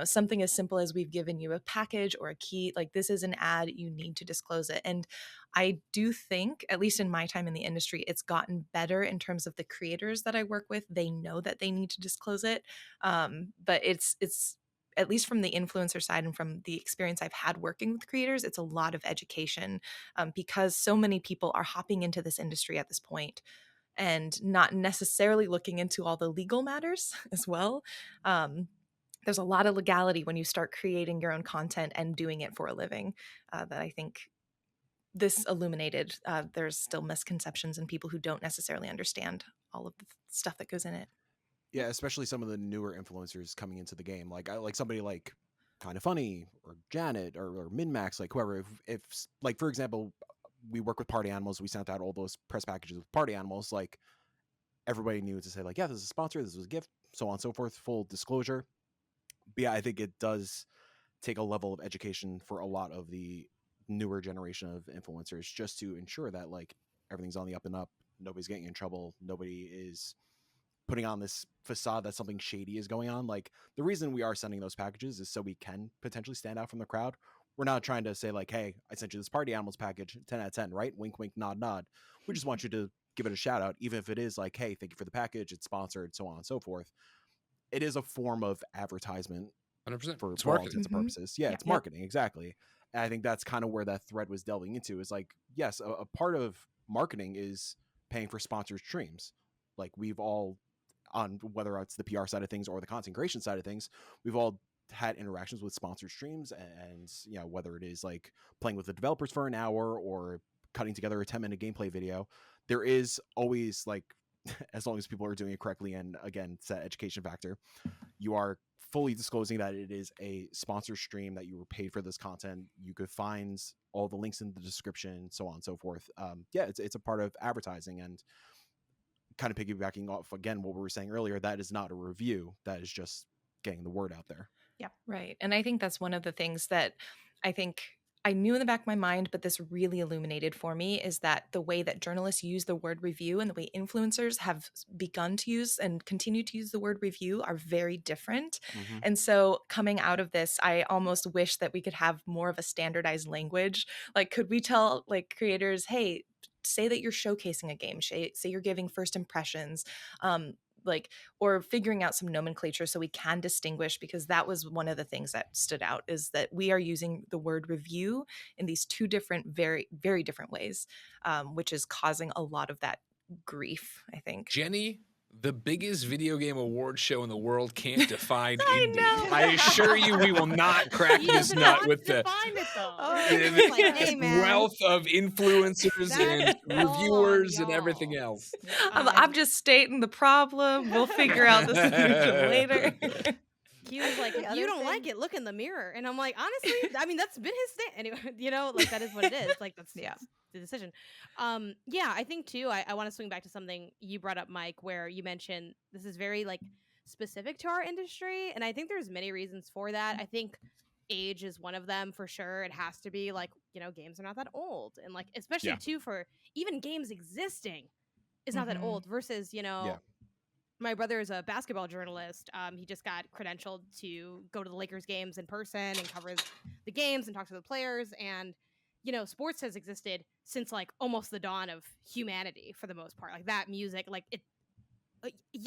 something as simple as we've given you a package or a key. Like, this is an ad, you need to disclose it. And I do think, at least in my time in the industry, it's gotten better in terms of the creators that I work with. They know that they need to disclose it. But it's at least from the influencer side and from the experience I've had working with creators, it's a lot of education because so many people are hopping into this industry at this point and not necessarily looking into all the legal matters as well. There's a lot of legality when you start creating your own content and doing it for a living that I think this illuminated. There's still misconceptions and people who don't necessarily understand all of the stuff that goes in it. Yeah, especially some of the newer influencers coming into the game. Like, I like somebody like Kind of Funny or Janet or MinMax, like whoever. If like, for example, we work with Party Animals, we sent out all those press packages with Party Animals. Like, everybody knew to say like, yeah, this is a sponsor, this was a gift, so on and so forth, full disclosure. But yeah, I think it does take a level of education for a lot of the newer generation of influencers just to ensure that like everything's on the up and up, nobody's getting in trouble, nobody is putting on this facade that something shady is going on. Like, the reason we are sending those packages is so we can potentially stand out from the crowd. We're not trying to say like, hey, I sent you this Party Animals package, 10 out of 10, right? Wink, wink, nod, nod. We just want you to give it a shout out, even if it is like, hey, thank you for the package, it's sponsored, so on and so forth. it is a form of advertisement 100%. for It's all marketing. intents and purposes. Yeah, Yeah. it's marketing, exactly. And I think that's kind of where that thread was delving into, is like, yes, a part of marketing is paying for sponsored streams. Like, we've all, on whether it's the PR side of things or the content creation side of things, we've all had interactions with sponsored streams, and you know, whether it is like playing with the developers for an hour or cutting together a 10-minute gameplay video, there is always like, as long as people are doing it correctly, and again, it's that education factor, you are fully disclosing that it is a sponsored stream, that you were paid for this content. You could find all the links in the description, so on and so forth. Yeah, it's a part of advertising. And kind of piggybacking off again what we were saying earlier, that is not a review, that is just getting the word out there. Right. And I think that's one of the things that I think I knew in the back of my mind, but this really illuminated for me, is that the way that journalists use the word review and the way influencers have begun to use and continue to use the word review are very different. Mhm. And so coming out of this, I almost wish that we could have more of a standardized language. Like, could we tell like creators, hey, say that you're showcasing a game, say you're giving first impressions, like, or figuring out some nomenclature so we can distinguish, because that was one of the things that stood out, is that we are using the word review in these two different, very, very different ways, which is causing a lot of that grief, I think. Jenny, the biggest video game award show in the world can't define I indie. know. I assure you, we will not crack He this doesn't nut want with to the find it though. Oh, He's the- like, hey, this man, wealth of influencers and that's all on reviewers and everything y'all. else. I'm just stating the problem. We'll figure out the solution later. He was like, The if other you don't like thing- it, look in the mirror. And I'm like, honestly, I mean, that's been his thing. Anyway, you know, like that is what it is. Like that's Yeah. the decision. Yeah, I think too, I want to swing back to something you brought up, Mike, where you mentioned this is very like specific to our industry. And I think there's many reasons for that. I think age is one of them for sure. It has to be like, you know, games are not that old. And like, especially Yeah. too, for even games existing is not that Mhm. old versus, you know, Yeah. my brother is a basketball journalist. He just got credentialed to go to the Lakers games in person and cover the games and talk to the players. And, you know, sports has existed since like almost the dawn of humanity for the most part. Like that music, like it,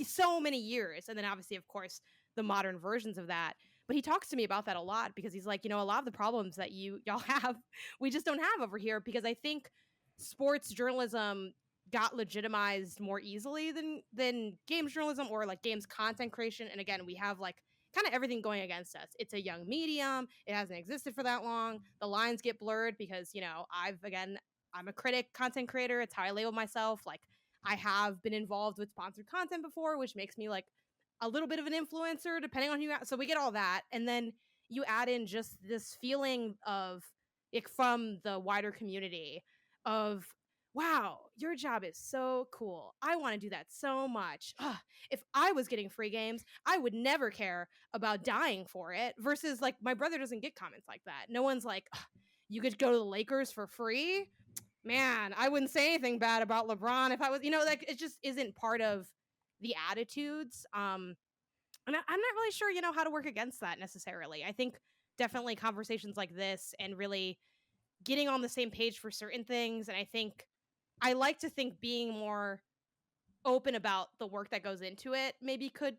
so many years. And then obviously, of course, the modern versions of that. But he talks to me about that a lot because he's like, you know, a lot of the problems that y'all have, we just don't have over here, because I think sports journalism got legitimized more easily than games journalism or like games content creation. And again, we have like kind of everything going against us. It's a young medium. It hasn't existed for that long. The lines get blurred because, you know, I'm a critic, content creator. It's how I label myself. Like I have been involved with sponsored content before, which makes me like a little bit of an influencer depending on who you so we get all that. And then you add in just this feeling of like from the wider community of, wow, your job is so cool. I want to do that so much. Ugh, if I was getting free games, I would never care about dying for it. Versus, like, my brother doesn't get comments like that. No one's like, you could go to the Lakers for free? Man, I wouldn't say anything bad about LeBron if I was, you know, like, it just isn't part of the attitudes. And I'm not really sure, you know, how to work against that necessarily. I think definitely conversations like this and really getting on the same page for certain things. And I think I like to think being more open about the work that goes into it maybe could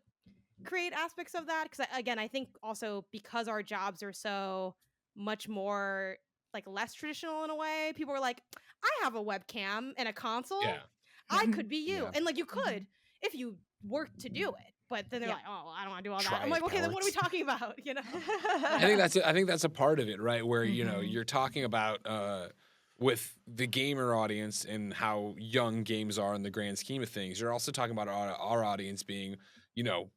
create aspects of that. Because again, I think also because our jobs are so much more like less traditional in a way, people are like, I have a webcam and a console. Yeah. I could be you. Yeah. And like you could if you work to do it. But then they're Yeah. like, oh, I don't want to do all that. Try I'm it, like, okay, then what are we cowards. talking about? You know? I think that's a part of it, right? Where you know Mhm. you're talking about with the gamer audience and how young games are in the grand scheme of things. You're also talking about our audience being, you know,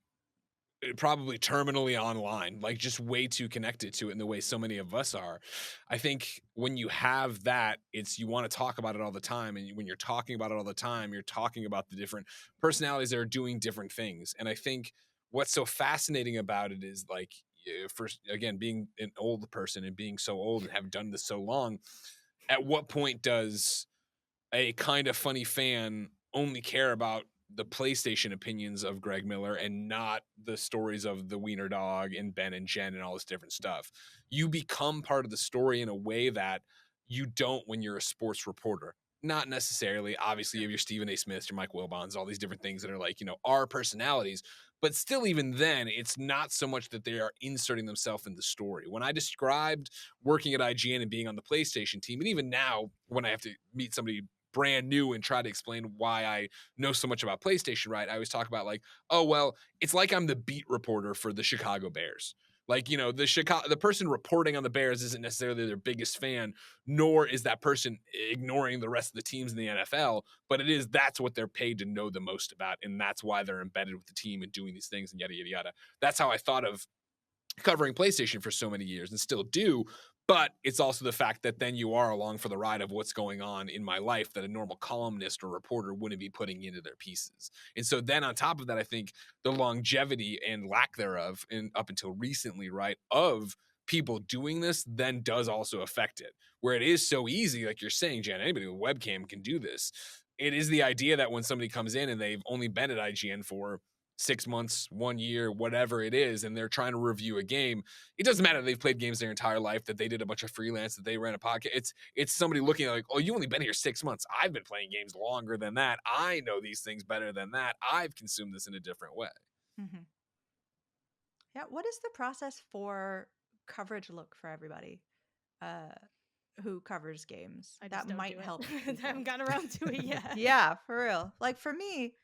probably terminally online, like just way too connected to it in the way so many of us are. I think when you have that, it's you want to talk about it all the time, and when you're talking about it all the time, you're talking about the different personalities that are doing different things. And I think what's so fascinating about it is like, first again, being an old person and being so old and have done this so long, at what point does a kind of funny fan only care about the PlayStation opinions of Greg Miller and not the stories of the Wiener Dog and Ben and Jen and all this different stuff? You become part of the story in a way that you don't when you're a sports reporter. Not necessarily. Obviously, you have your Stephen A. Smiths, your Mike Wilbons, all these different things that are like, our personalities. But still, even then, it's not so much that they are inserting themselves in the story. When I described working at IGN and being on the PlayStation team, and even now, when I have to meet somebody brand new and try to explain why I know so much about PlayStation, right? I always talk about like, oh, well, it's like I'm the beat reporter for the Chicago Bears. Like, the person reporting on the Bears isn't necessarily their biggest fan, nor is that person ignoring the rest of the teams in the NFL, but that's what they're paid to know the most about. And that's why they're embedded with the team and doing these things and yada, yada, yada. That's how I thought of covering PlayStation for so many years and still do. But it's also the fact that then you are along for the ride of what's going on in my life that a normal columnist or reporter wouldn't be putting into their pieces. And so then on top of that, I think the longevity and lack thereof, and up until recently, right, of people doing this then does also affect it. Where it is so easy, like you're saying, Jen, anybody with a webcam can do this. It is the idea that when somebody comes in and they've only been at IGN for 6 months, 1 year, whatever it is, and they're trying to review a game, it doesn't matter that they've played games their entire life, that they did a bunch of freelance, that they ran a podcast. It's somebody looking like, oh, you only been here 6 months. I've been playing games longer than that. I know these things better than that. I've consumed this in a different way. Mm-hmm. Yeah, what is the process for coverage look for everybody who covers games? I just That might help. I haven't gotten around to it yet. Yeah, for real. Like for me,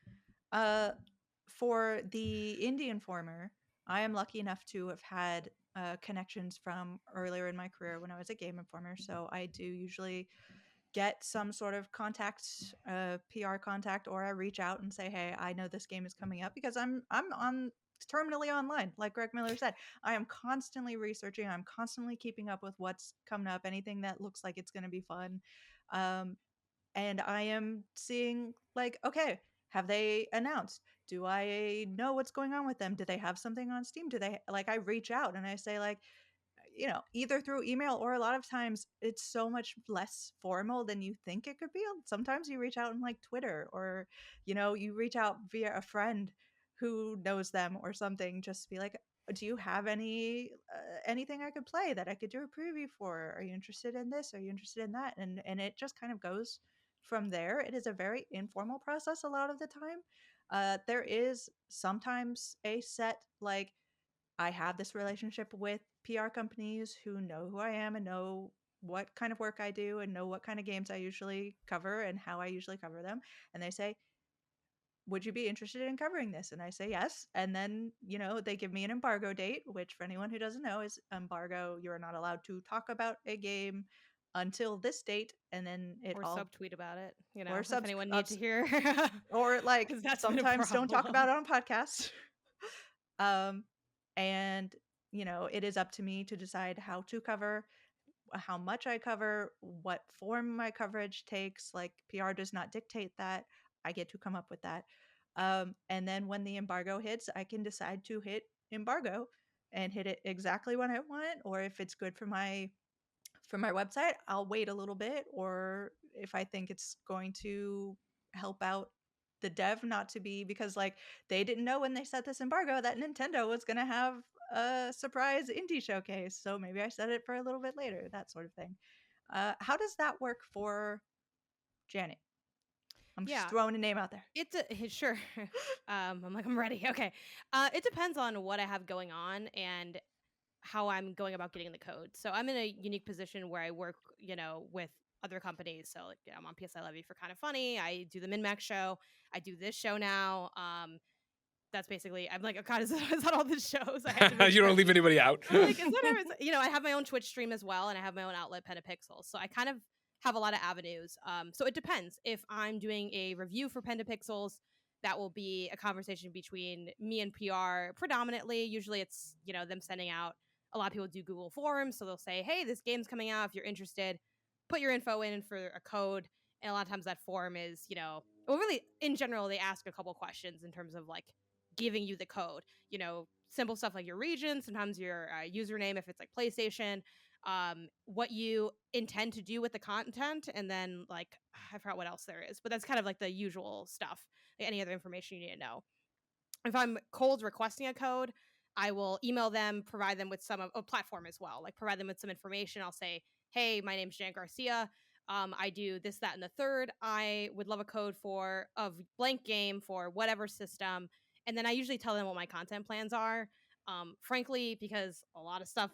for the Indie Informer, I am lucky enough to have had connections from earlier in my career when I was a Game Informer. So I do usually get some sort of contact, PR contact, or I reach out and say, "Hey, I know this game is coming up," because I'm on terminally online. Like Greg Miller said, I am constantly researching. I'm constantly keeping up with what's coming up. Anything that looks like it's going to be fun. And I am seeing like, okay, have they announced? Do I know what's going on with them? Do they have something on Steam? Do they like, I reach out and I say like, either through email, or a lot of times it's so much less formal than you think it could be. Sometimes you reach out on like Twitter, or, you reach out via a friend who knows them or something, just to be like, do you have anything I could play that I could do a preview for? Are you interested in this? Are you interested in that? And it just kind of goes from there. It is a very informal process a lot of the time. There is sometimes a set, like, I have this relationship with PR companies who know who I am and know what kind of work I do and know what kind of games I usually cover and how I usually cover them. And they say, would you be interested in covering this? And I say yes. And then, they give me an embargo date, which for anyone who doesn't know is embargo. You're not allowed to talk about a game until this date. And then or subtweet about it, or if anyone needs to hear. Or like sometimes don't talk about it on podcasts. And it is up to me to decide how to cover, how much I cover, what form my coverage takes. Like PR does not dictate that. I get to come up with that. And then when the embargo hits, I can decide to hit embargo and hit it exactly when I want it, or if it's good for my website, I'll wait a little bit, or if I think it's going to help out the dev, not to be, because like they didn't know when they set this embargo that Nintendo was going to have a surprise indie showcase, so maybe I set it for a little bit later, that sort of thing. How does that work for Janet? I'm just throwing a name out there. Sure. I'm ready. Okay. It depends on what I have going on and how I'm going about getting the code. So I'm in a unique position where I work, with other companies. So like, I'm on Xalavier for Kind of Funny. I do the MinMax show. I do this show now. That's basically, I'm like, oh God, is that all the shows? I have to you don't leave anybody out. I'm like, I have my own Twitch stream as well, and I have my own outlet, Pentapixels. So I kind of have a lot of avenues. So it depends. If I'm doing a review for Pentapixels, that will be a conversation between me and PR predominantly. Usually it's, them sending out, a lot of people do Google Forms. So they'll say, hey, this game's coming out. If you're interested, put your info in for a code. And a lot of times that form is, well, really, in general, they ask a couple questions in terms of like giving you the code, simple stuff like your region, sometimes your username, if it's like PlayStation, what you intend to do with the content, and then like, I forgot what else there is, but that's kind of like the usual stuff, like any other information you need to know. If I'm cold requesting a code, I will email them, provide them with some of a platform as well, like provide them with some information. I'll say, hey, my name's Jan Garcia. I do this, that, and the third. I would love a code for a blank game for whatever system. And then I usually tell them what my content plans are. Frankly, because a lot of stuff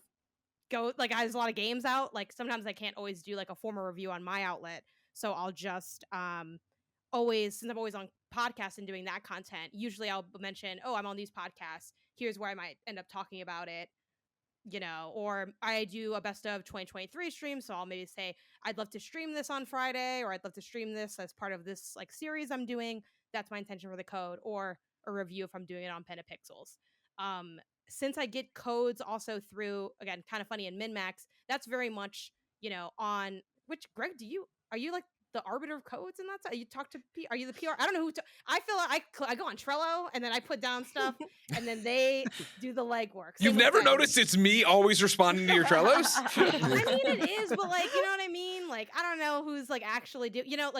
there's a lot of games out. Like sometimes I can't always do like a formal review on my outlet. So I'll just since I'm always on podcasts and doing that content, usually I'll mention, oh, I'm on these podcasts. Here's where I might end up talking about it. Or I do a best of 2023 stream, so I'll maybe say I'd love to stream this on Friday, or I'd love to stream this as part of this like series I'm doing. That's my intention for the code, or a review if I'm doing it on Pen and Pixels. Since I get codes also through, again, kind of funny and MinMax, that's very much on which Greg, are you like the arbiter of codes and that's you talk to are you the PR? I don't know who I feel like I go on Trello and then I put down stuff and then they do the legwork. You've never noticed it's me always responding to your Trellos? I mean, it is, but like, you know what I mean? Like, I don't know who's like actually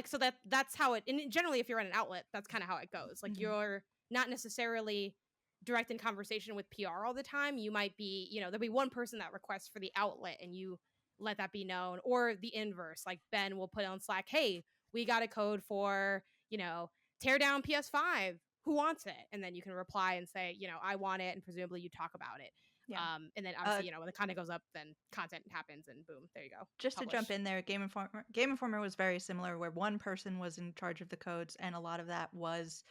so that's how it, and generally if you're at an outlet, that's kind of how it goes. Like you're not necessarily direct in conversation with PR all the time. You might be, there'll be one person that requests for the outlet and you let that be known, or the inverse. Like Ben will put on Slack, hey, we got a code for, tear down PS5. Who wants it? And then you can reply and say, I want it, and presumably you talk about it. Yeah. And then obviously, when the content goes up, then content happens, and boom, there you go. Just to jump in there, Game Informer was very similar, where one person was in charge of the codes, and a lot of that was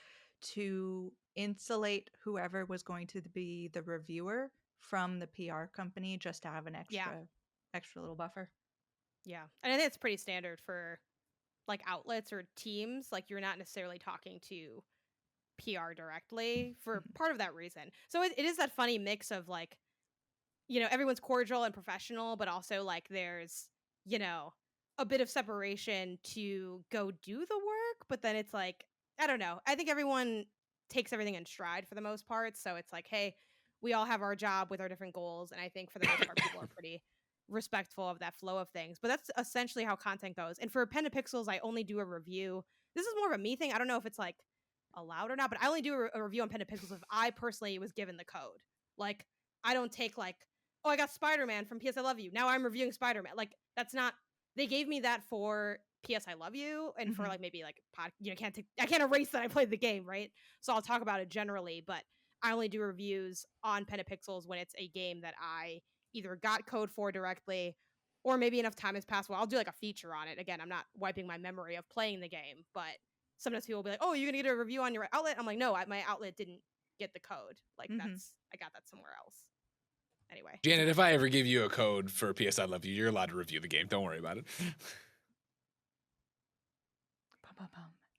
to insulate whoever was going to be the reviewer from the PR company, just to have an extra little buffer. Yeah. And I think it's pretty standard for like outlets or teams. Like you're not necessarily talking to PR directly for part of that reason. So it is that funny mix of like, everyone's cordial and professional, but also like there's, a bit of separation to go do the work. But then it's like, I don't know. I think everyone takes everything in stride for the most part. So it's like, hey, we all have our job with our different goals. And I think for the most part, people are pretty respectful of that flow of things. But that's essentially how content goes. And for Pen to Pixels, I only do a review. This is more of a me thing. I don't know if it's like allowed or not, but I only do a review on Pen to Pixels if I personally was given the code. Like, I don't take like, oh, I got Spider-Man from PS I Love You. Now I'm reviewing Spider-Man. Like, that's not, they gave me that for PS I Love You and for like maybe like I can't erase that I played the game, right? So I'll talk about it generally, but I only do reviews on Pen and Pixels when it's a game that I either got code for directly or maybe enough time has passed. Well, I'll do like a feature on it. Again, I'm not wiping my memory of playing the game, but sometimes people will be like, oh, you're going to get a review on your outlet? I'm like, no, my outlet didn't get the code. Like I got that somewhere else. Anyway. Janet, if I ever give you a code for PS I Love You, you're allowed to review the game. Don't worry about it.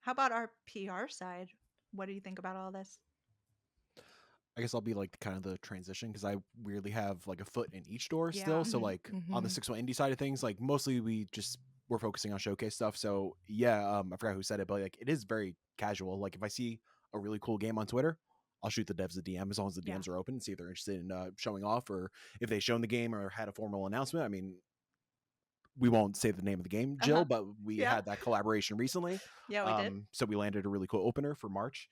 How about our PR side? What do you think about all this? I guess I'll be like kind of the transition because I weirdly have like a foot in each door still. So like on the 6-1 indie side of things, like mostly we're focusing on showcase stuff. So yeah, I forgot who said it, but like it is very casual. Like if I see a really cool game on Twitter, I'll shoot the devs a DM as long as the DMs are open and see if they're interested in showing off or if they've shown the game or had a formal announcement. I mean, we won't say the name of the game, Jill, but we had that collaboration recently. Yeah, we did. So we landed a really cool opener for March.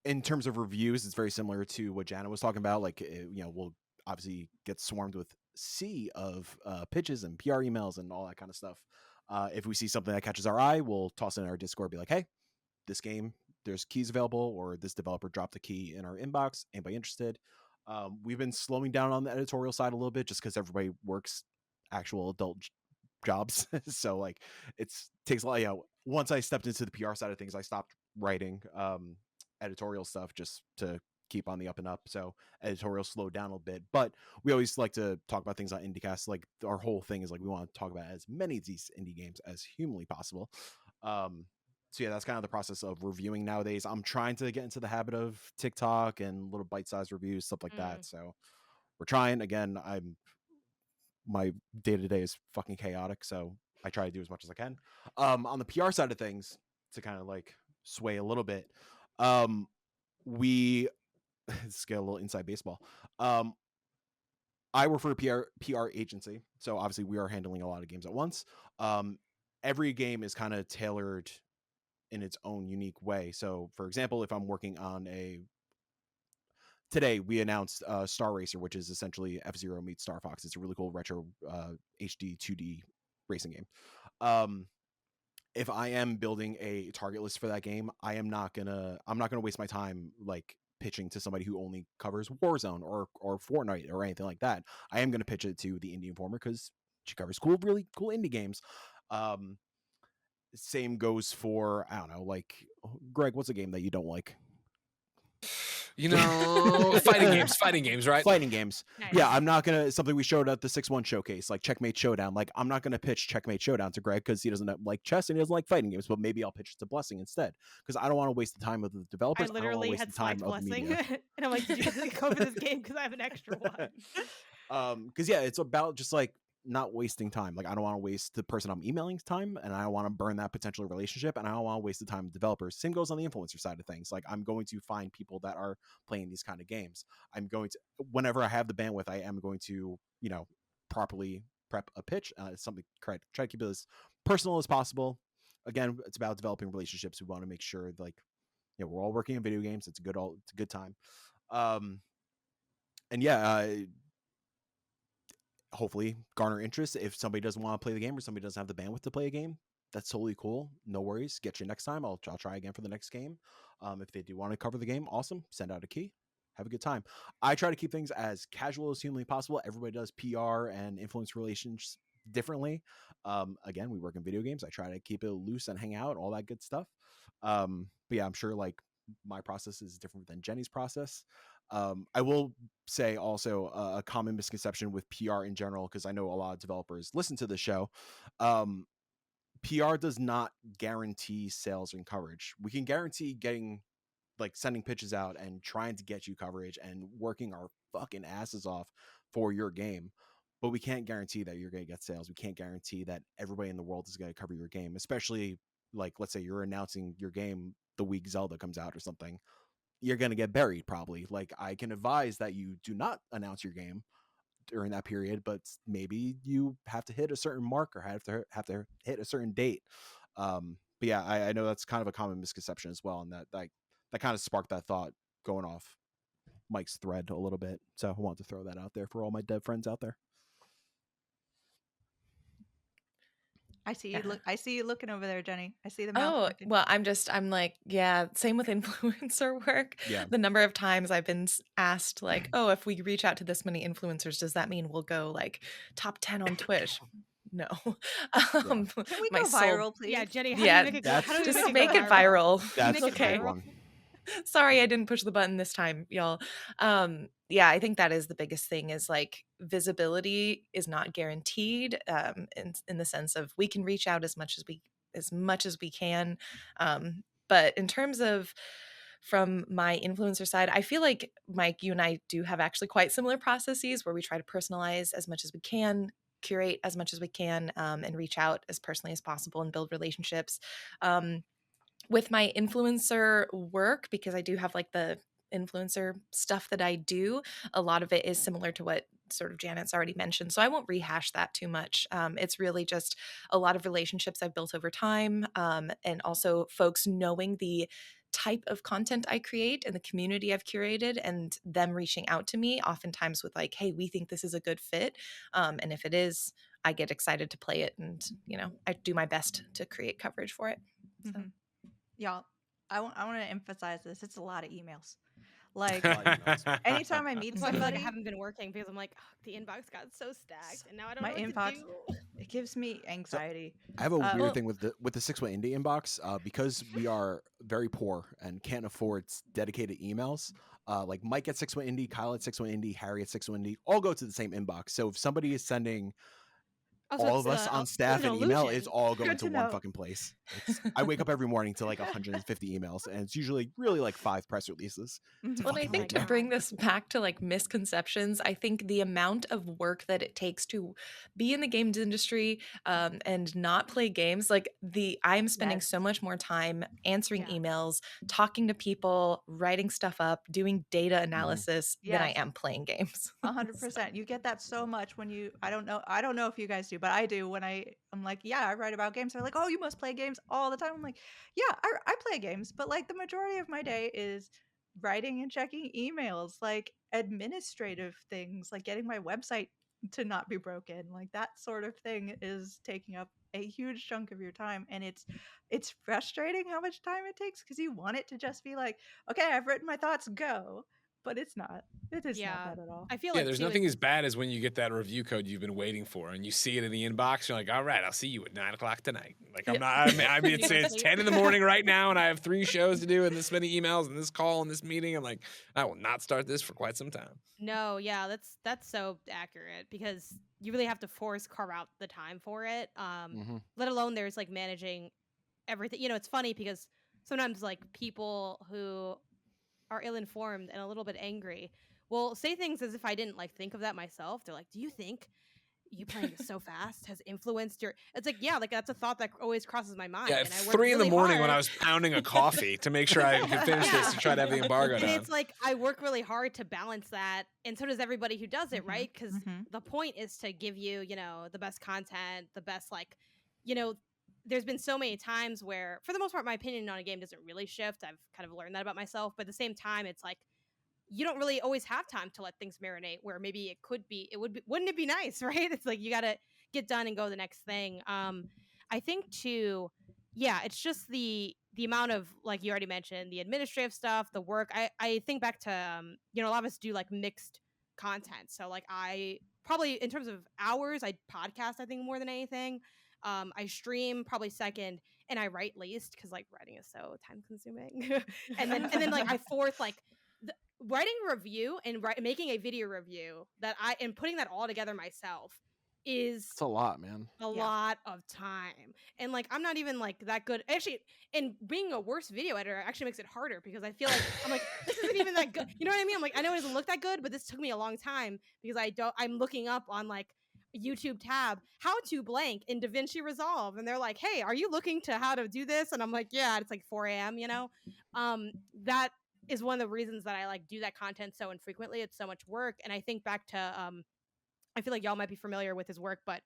In terms of reviews, it's very similar to what Jana was talking about. Like, we'll obviously get swarmed with sea of pitches and PR emails and all that kind of stuff. If we see something that catches our eye, we'll toss it in our Discord, be like, hey, this game, there's keys available, or this developer dropped a key in our inbox. Anybody interested? We've been slowing down on the editorial side a little bit just because everybody works actual adult jobs. So like takes a lot. Once I stepped into the PR side of things, I stopped writing editorial stuff just to keep on the up and up. So editorial slowed down a bit, but we always like to talk about things on IndieCast. Like our whole thing is like we want to talk about as many of these indie games as humanly possible. So yeah, that's kind of the process of reviewing nowadays. I'm trying to get into the habit of TikTok and little bite-sized reviews, stuff like that. So we're trying. Again, my day-to-day is fucking chaotic, so I try to do as much as I can. On the PR side of things, to kind of like sway a little bit, we get a little inside baseball. I work for a PR agency, so obviously we are handling a lot of games at once. Every game is kind of tailored in its own unique way. So for example, if I'm working on today we announced Star Racer, which is essentially F-Zero meets Star Fox. It's a really cool retro HD 2D racing game. Um, if I am building a target list for that game, I'm not gonna waste my time like pitching to somebody who only covers Warzone or Fortnite or anything like that. I am gonna pitch it to the Indie Informer because she covers really cool indie games. Um, Same goes for, I don't know, like, Greg, what's a game that you don't like? You know, fighting games, right? Fighting games. Nice. Yeah, I'm not gonna, something we showed at the 6-1 showcase, like Checkmate Showdown. Like, I'm not gonna pitch Checkmate Showdown to Greg because he doesn't like chess and he doesn't like fighting games. But maybe I'll pitch it to Blessing instead because I don't want to waste the time of the I developers. I don't want to literally waste had the time swiped of the Blessing, media. and I'm like, did you go for this game? Because I have an extra one. Because yeah, it's about just like not wasting time. Like, I don't want to waste the person I'm emailing time, and I don't want to burn that potential relationship, and I don't want to waste the time of developers. Same goes on the influencer side of things. Like, I'm going to find people that are playing these kind of games. I'm going to, whenever I have the bandwidth, I am going to, you know, properly prep a pitch. Something, try to keep it as personal as possible. Again, it's about developing relationships. We want to make sure, like, you know, we're all working in video games. It's a good time. And yeah, hopefully garner interest. If somebody doesn't want to play the game or somebody doesn't have the bandwidth to play a game, that's totally cool. No worries. Get you next time. I'll try again for the next game. If they do want to cover the game, awesome. Send out a key. Have a good time. I try to keep things as casual as humanly possible. Everybody does PR and influence relations differently. Again, we work in video games. I try to keep it loose and hang out, all that good stuff. But yeah, I'm sure like my process is different than Jenny's process. I will say also a common misconception with PR in general, because I know a lot of developers listen to the show. PR does not guarantee sales and coverage. We can guarantee getting, like, sending pitches out and trying to get you coverage and working our fucking asses off for your game. But we can't guarantee that you're going to get sales. We can't guarantee that everybody in the world is going to cover your game, especially like, let's say you're announcing your game the week Zelda comes out or something. You're going to get buried probably. Like, I can advise that you do not announce your game during that period, but maybe you have to hit a certain mark or have to hit a certain date. But yeah, I know that's kind of a common misconception as well, and that kind of sparked that thought going off Mike's thread a little bit. So I wanted to throw that out there for all my dev friends out there. I see you. I see you looking over there, Jenny. I see the mouth. Oh, looking. well, I'm like, yeah, same with influencer work. Yeah. The number of times I've been asked, like, oh, if we reach out to this many influencers, does that mean we'll go like top 10 on Twitch? No. Can we go viral, please? Yeah, Jenny, how Yeah, do you make it that's- how do we just make make it viral. That's make it a big viral? one. Sorry, I didn't push the button this time, y'all. Yeah, I think that is the biggest thing, is like visibility is not guaranteed, in the sense of we can reach out as much as we can. But in terms of from my influencer side, I feel like, Mike, you and I do have actually quite similar processes where we try to personalize as much as we can, curate as much as we can, and reach out as personally as possible and build relationships. With my influencer work, because I do have like the influencer stuff that I do, a lot of it is similar to what sort of Janet's already mentioned. So I won't rehash that too much. It's really just a lot of relationships I've built over time, and also folks knowing the type of content I create and the community I've curated, and them reaching out to me oftentimes with like, hey, we think this is a good fit. And if it is, I get excited to play it, and, you know, I do my best to create coverage for it. So. Mhm. Y'all, I want to emphasize this. It's a lot of emails. Like, anytime I meet That's why I feel like I somebody, haven't been working, because I'm like, oh, the inbox got so stacked, and now I don't my know what inbox, to do. it gives me anxiety. I have a weird well- thing with the 6-1 indie inbox, because we are very poor and can't afford dedicated emails. Like Mike at 6-1 indie, Kyle at 6-1 indie, Harry at 6-1 indie, all go to the same inbox. So if somebody is sending Also, all it's, of us on staff an an email, illusion. it's all going Good to to one know. fucking place. I wake up every morning to like 150 emails, and it's usually really like 5 press releases. Mhm. Well, and I fucking think to nightmare. bring this back to like misconceptions, I think the amount of work that it takes to be in the games industry, and not play games, like I'm spending so Yes. much more time answering Yeah. emails, talking to people, writing stuff up, doing data analysis than I Yes. am playing games. 100%. You get that so much when you, I don't know if you guys do, but I do when I'm like, yeah, I write about games. They're like, oh, you must play games all the time. I'm like, yeah, I play games, but like the majority of my day is writing and checking emails, like administrative things, like getting my website to not be broken. Like that sort of thing is taking up a huge chunk of your time, and it's frustrating how much time it takes because you want it to just be like, okay, I've written my thoughts, go, but it's not. It is not Yeah. that at all. I feel Yeah, like there's too, nothing it's as bad as when you get that review code you've been waiting for and you see it in the inbox. You're like, all right, I'll see you at 9:00 tonight. Like, I'm Yeah. not, I mean, it's 10 in the morning right now and I have 3 shows to do and this many emails and this call and this meeting. I'm like, I will not start this for quite some time. No, yeah, that's so accurate because you really have to carve out the time for it. Mhm. Let alone there's like managing everything. You know, it's funny because sometimes like people who are ill-informed and a little bit angry will say things as if I didn't like think of that myself. They're like, "Do you think you playing this so fast has influenced your?" It's like, yeah, like that's a thought that always crosses my mind. Yeah, at and I work 3 in the really morning when hard. I was pounding a coffee to make sure I could finish this to try to have the embargo And done. it's like I work really hard to balance that, and so does everybody who does it, Mhm, right? Because mhm. the point is to give you, the best content, the best you know. There's been so many times where, for the most part, my opinion on a game doesn't really shift. I've kind of learned that about myself, but at the same time, it's like you don't really always have time to let things marinate. Where maybe it could be, wouldn't it be nice, right? It's like you got to get done and go to the next thing. I think too, yeah, it's just the amount of, like you already mentioned, the administrative stuff, the work. I think back to a lot of us do like mixed content. So like I probably, in terms of hours, I podcast I think more than anything. I stream probably second, and I write least because like writing is so time consuming. and then like I fourth like writing a review and making a video review and putting that all together myself is It's a lot, man. a lot of time. And like I'm not even like that good actually, and being a worse video editor actually makes it harder because I feel like I'm like this isn't even that good. You know what I mean? I'm like, I know it doesn't look that good, but this took me a long time because I'm looking up on like YouTube tab how to blank in DaVinci Resolve, and they're like, hey, are you looking to how to do this? And I'm like, yeah. It's like 4 a.m. That is one of the reasons that I like do that content so infrequently. It's so much work. And I think back to I feel like y'all might be familiar with his work, but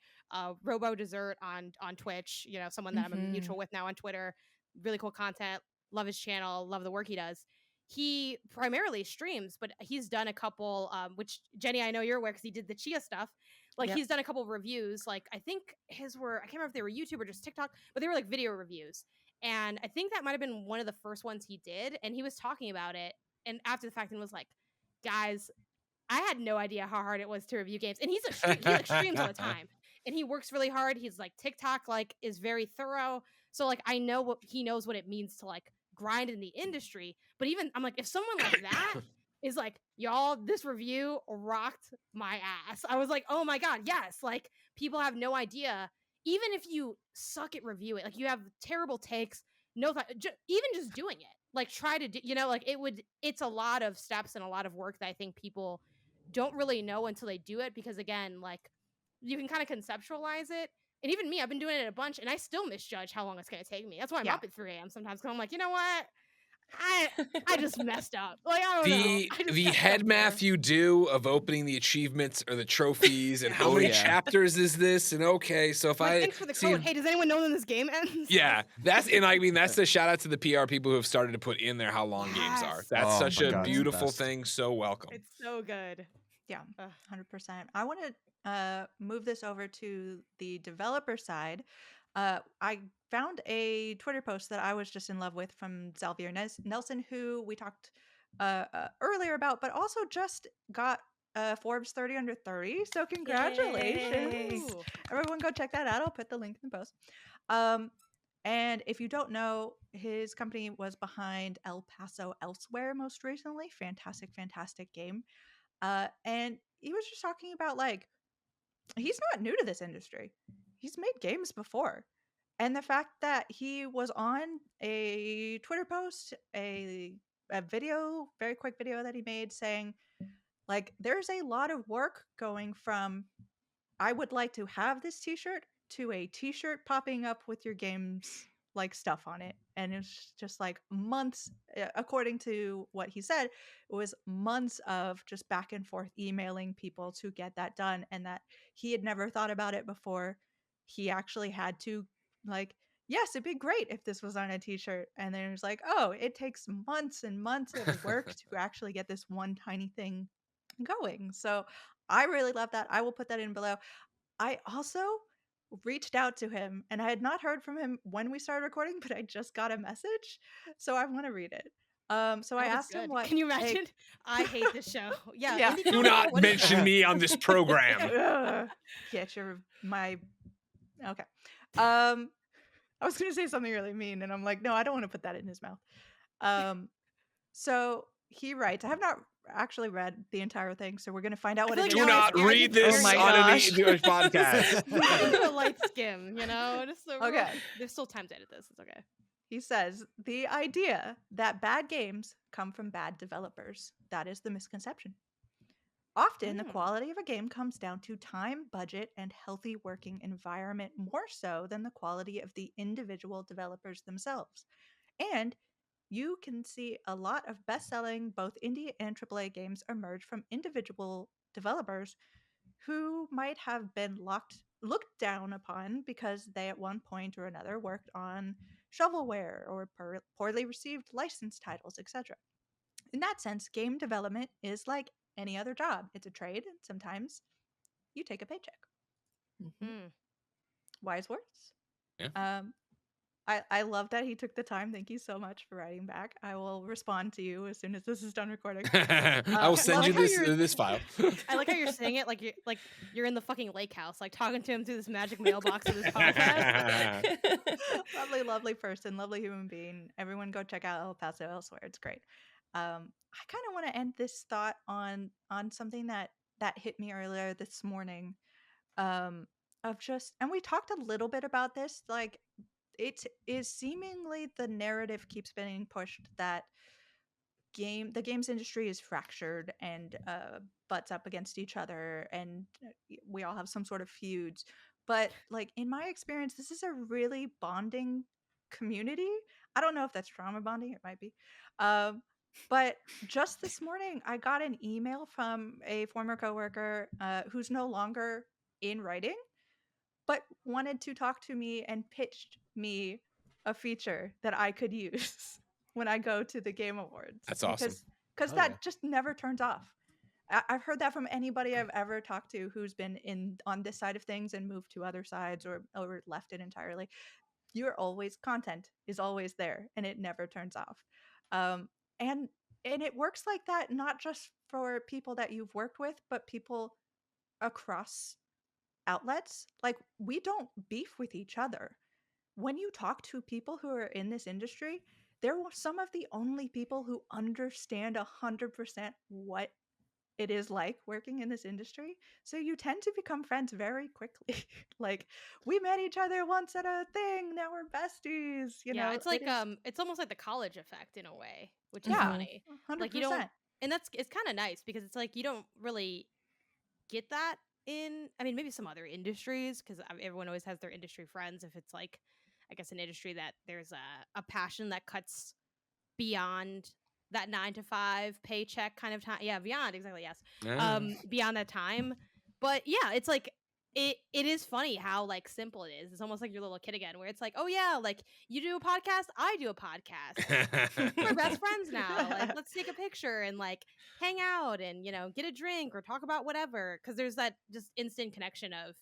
Robo Dessert on Twitch, someone that I'm a mutual with now on Twitter, really cool content, love his channel, love the work he does. He primarily streams, but he's done a couple, which Jenny, I know you're aware because he did the Chia stuff. Like Yep. he's done a couple of reviews. Like I think his were, I can't remember if they were YouTube or just TikTok, but they were like video reviews. And I think that might have been one of the first ones he did. And he was talking about it. And after the fact, and was like, guys, I had no idea how hard it was to review games. And he like streams all the time. And he works really hard. He's like TikTok like is very thorough. So like I know what he knows what it means to like grind in the industry. But even I'm like, if someone like that is like, y'all, this review rocked my ass. I was like, oh my God, yes. Like people have no idea. Even if you suck at reviewing, like you have terrible takes, no thought, even just doing it, like try to do, like it's a lot of steps and a lot of work that I think people don't really know until they do it, because again, like you can kind of conceptualize it. And even me, I've been doing it a bunch and I still misjudge how long it's going to take me. That's why I'm Yeah. up at 3 a.m. sometimes, because I'm like, you know what? I just messed up. Like, I don't know. The I just the got head stuck math there. you do of opening the achievements or the trophies and how Oh, many yeah. chapters is this, and okay, so if Like, I thanks for the see, code. Hey, does anyone know when this game ends? yeah, I mean that's the shout out to the PR people who have started to put in there how long games are. Yes. That's Oh such my a God, it's the beautiful best. thing. So welcome. It's so good. Yeah, Ugh. 100%. I want to move this over to the developer side. I found a Twitter post that I was just in love with from Xalavier Nelson, who we talked earlier about, but also just got Forbes 30 under 30. So congratulations. Ooh. Everyone go check that out. I'll put the link in the post. And if you don't know, his company was behind El Paso Elsewhere most recently. Fantastic, fantastic game. And he was just talking about like he's not new to this industry. He's made games before. And the fact that he was on a Twitter post, a video, very quick video that he made saying like there's a lot of work going from I would like to have this t-shirt to a t-shirt popping up with your game's like stuff on it. And it's just like months, according to what he said, it was months of just back and forth emailing people to get that done, and that he had never thought about it before. He actually had to like, yes, it'd be great if this was on a t-shirt. And then it was like, oh, it takes months and months of work to actually get this one tiny thing going. So I really love that. I will put that in below. I also reached out to him, and I had not heard from him when we started recording, but I just got a message, so I want to read it. So I That was asked him good. what. Can you imagine? I hate this show. Yeah. Yeah. Indie Do Comics, not what is mention that? me on this program. Ugh. Yes, you're my. Okay. I was gonna say something really mean, and I'm like, no, I don't want to put that in his mouth. So he writes. I have not actually read the entire thing, so we're gonna find out I what feel it like is. Do now I not scared read you. this Oh my on an gosh. podcast. We can do a light skim, Just so Okay. There's still time to edit this. It's okay. He says the idea that bad games come from bad developers. That is the misconception. Often, the quality of a game comes down to time, budget, and healthy working environment more so than the quality of the individual developers themselves. And you can see a lot of best-selling both indie and AAA games emerge from individual developers who might have been looked down upon because they at one point or another worked on shovelware or poorly received licensed titles, etc. In that sense, game development is like any other job. It's a trade, and sometimes you take a paycheck. Mm. Wise words. Yeah. I love that he took the time. Thank you so much for writing back. I will respond to you as soon as this is done recording. I will send I you like how you're- this file. I like how you're saying it like you're in the fucking lake house, like talking to him through this magic mailbox of this podcast. Lovely, lovely person, lovely human being. Everyone go check out El Paso Elsewhere. It's great. I kind of want to end this thought on something that hit me earlier this morning. Of just, and we talked a little bit about this, like it is seemingly the narrative keeps being pushed that the games industry is fractured and butts up against each other, and we all have some sort of feuds. But like in my experience, this is a really bonding community. I don't know if that's trauma bonding, it might be. But just this morning, I got an email from a former coworker who's no longer in writing, but wanted to talk to me and pitched me a feature that I could use when I go to the Game Awards. That's awesome. Because Oh, that yeah. just never turns off. I've heard that from anybody I've ever talked to who's been on this side of things and moved to other sides or left it entirely. Content is always there and it never turns off. And it works like that, not just for people that you've worked with, but people across outlets. Like, we don't beef with each other. When you talk to people who are in this industry, they're some of the only people who understand 100% what it is like working in this industry. So you tend to become friends very quickly. Like, we met each other once at a thing, now we're besties. It's like it is, it's almost like the college effect in a way, which is Yeah. funny. 100%. Like you don't, and it's kind of nice because it's like you don't really get that in. I mean, maybe some other industries because everyone always has their industry friends. If it's like, I guess, an industry that there's a passion that cuts beyond that 9 to 5 paycheck kind of time. Yeah, beyond, exactly. Yes. Beyond that time. But yeah, it's like it is funny how like simple it is. It's almost like your little kid again, where it's like, oh yeah, like you do a podcast, I do a podcast. We're best friends now. Like, let's take a picture and like hang out and get a drink or talk about whatever. Because there's that just instant connection of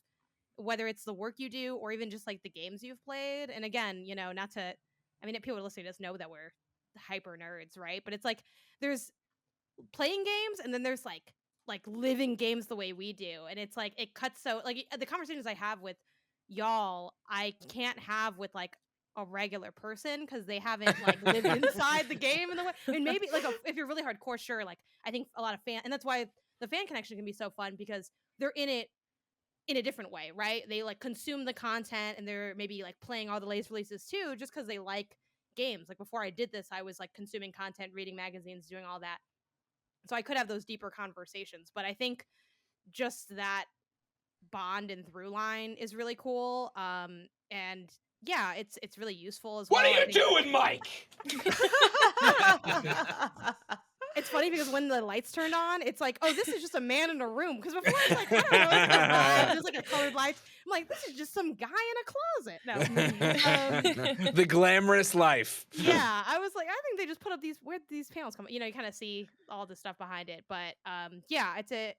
whether it's the work you do or even just like the games you've played. And again, not to, I mean, people listening to us know that we're hyper nerds, right? But it's like there's playing games and then there's like living games the way we do, and it's like it cuts so like the conversations I have with y'all I can't have with like a regular person because they haven't like lived inside the game in the way. I mean, maybe like if you're really hardcore, sure. Like I think a lot of and that's why the fan connection can be so fun because they're in it in a different way, right? They like consume the content and they're maybe like playing all the latest releases too, just because they like games. Like before I did this, I was like consuming content, reading magazines, doing all that. So I could have those deeper conversations. But I think just that bond and through line is really cool. And yeah, it's really useful as well. What are you doing, Mike? It's funny because when the lights turned on, it's like, oh, this is just a man in a room. Because before it's like, I don't know, it's like a vibe. There's like a colored lights. I'm like, this is just some guy in a closet. No. The glamorous life. Yeah, I was like, I think they just put up where'd these panels come? You know, you kind of see all the stuff behind it. But yeah,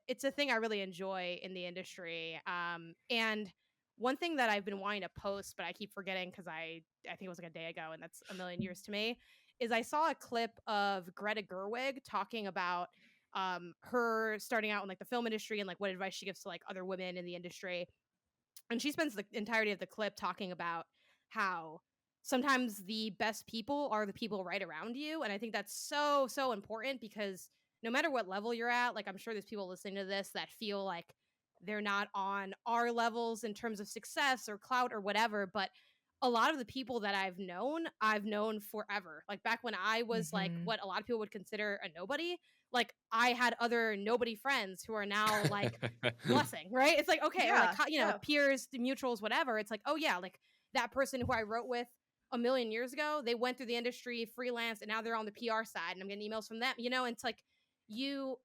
it's a thing I really enjoy in the industry. And one thing that I've been wanting to post, but I keep forgetting because I think it was like a day ago, and that's a million years to me, is I saw a clip of Greta Gerwig talking about her starting out in like the film industry and like what advice she gives to like other women in the industry. And she spends the entirety of the clip talking about how sometimes the best people are the people right around you. And I think that's so, so important because no matter what level you're at, like I'm sure there's people listening to this that feel like they're not on our levels in terms of success or clout or whatever, but a lot of the people that I've known forever. Like back when I was like what a lot of people would consider a nobody, like I had other nobody friends who are now like blessing, right? It's like, okay, Yeah, like, you know, peers, mutuals, whatever. It's like, oh yeah, like that person who I wrote with a million years ago, they went through the industry, freelance, and now they're on the PR side and I'm getting emails from them, you know, and it's like you're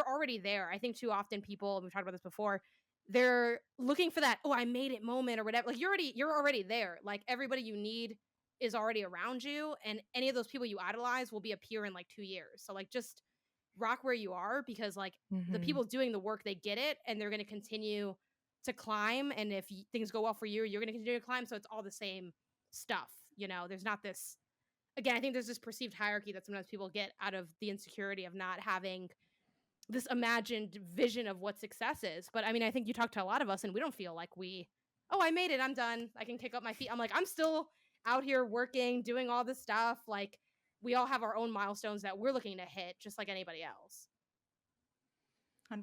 already there. I think too often people, and we've talked about this before, they're looking for that, oh, I made it moment or whatever. Like you're already there. Like everybody you need is already around you. And any of those people you idolize will be a peer in like 2 years. So like just rock where you are because like the people doing the work, they get it and they're going to continue to climb. And if things go well for you, you're going to continue to climb. So it's all the same stuff. You know, there's not this, again, I think there's this perceived hierarchy that sometimes people get out of the insecurity of not having this imagined vision of what success is. But I mean, I think you talk to a lot of us and we don't feel like oh, I made it, I'm done, I can kick up my feet. I'm like, I'm still out here working, doing all this stuff. Like we all have our own milestones that we're looking to hit just like anybody else. 100%.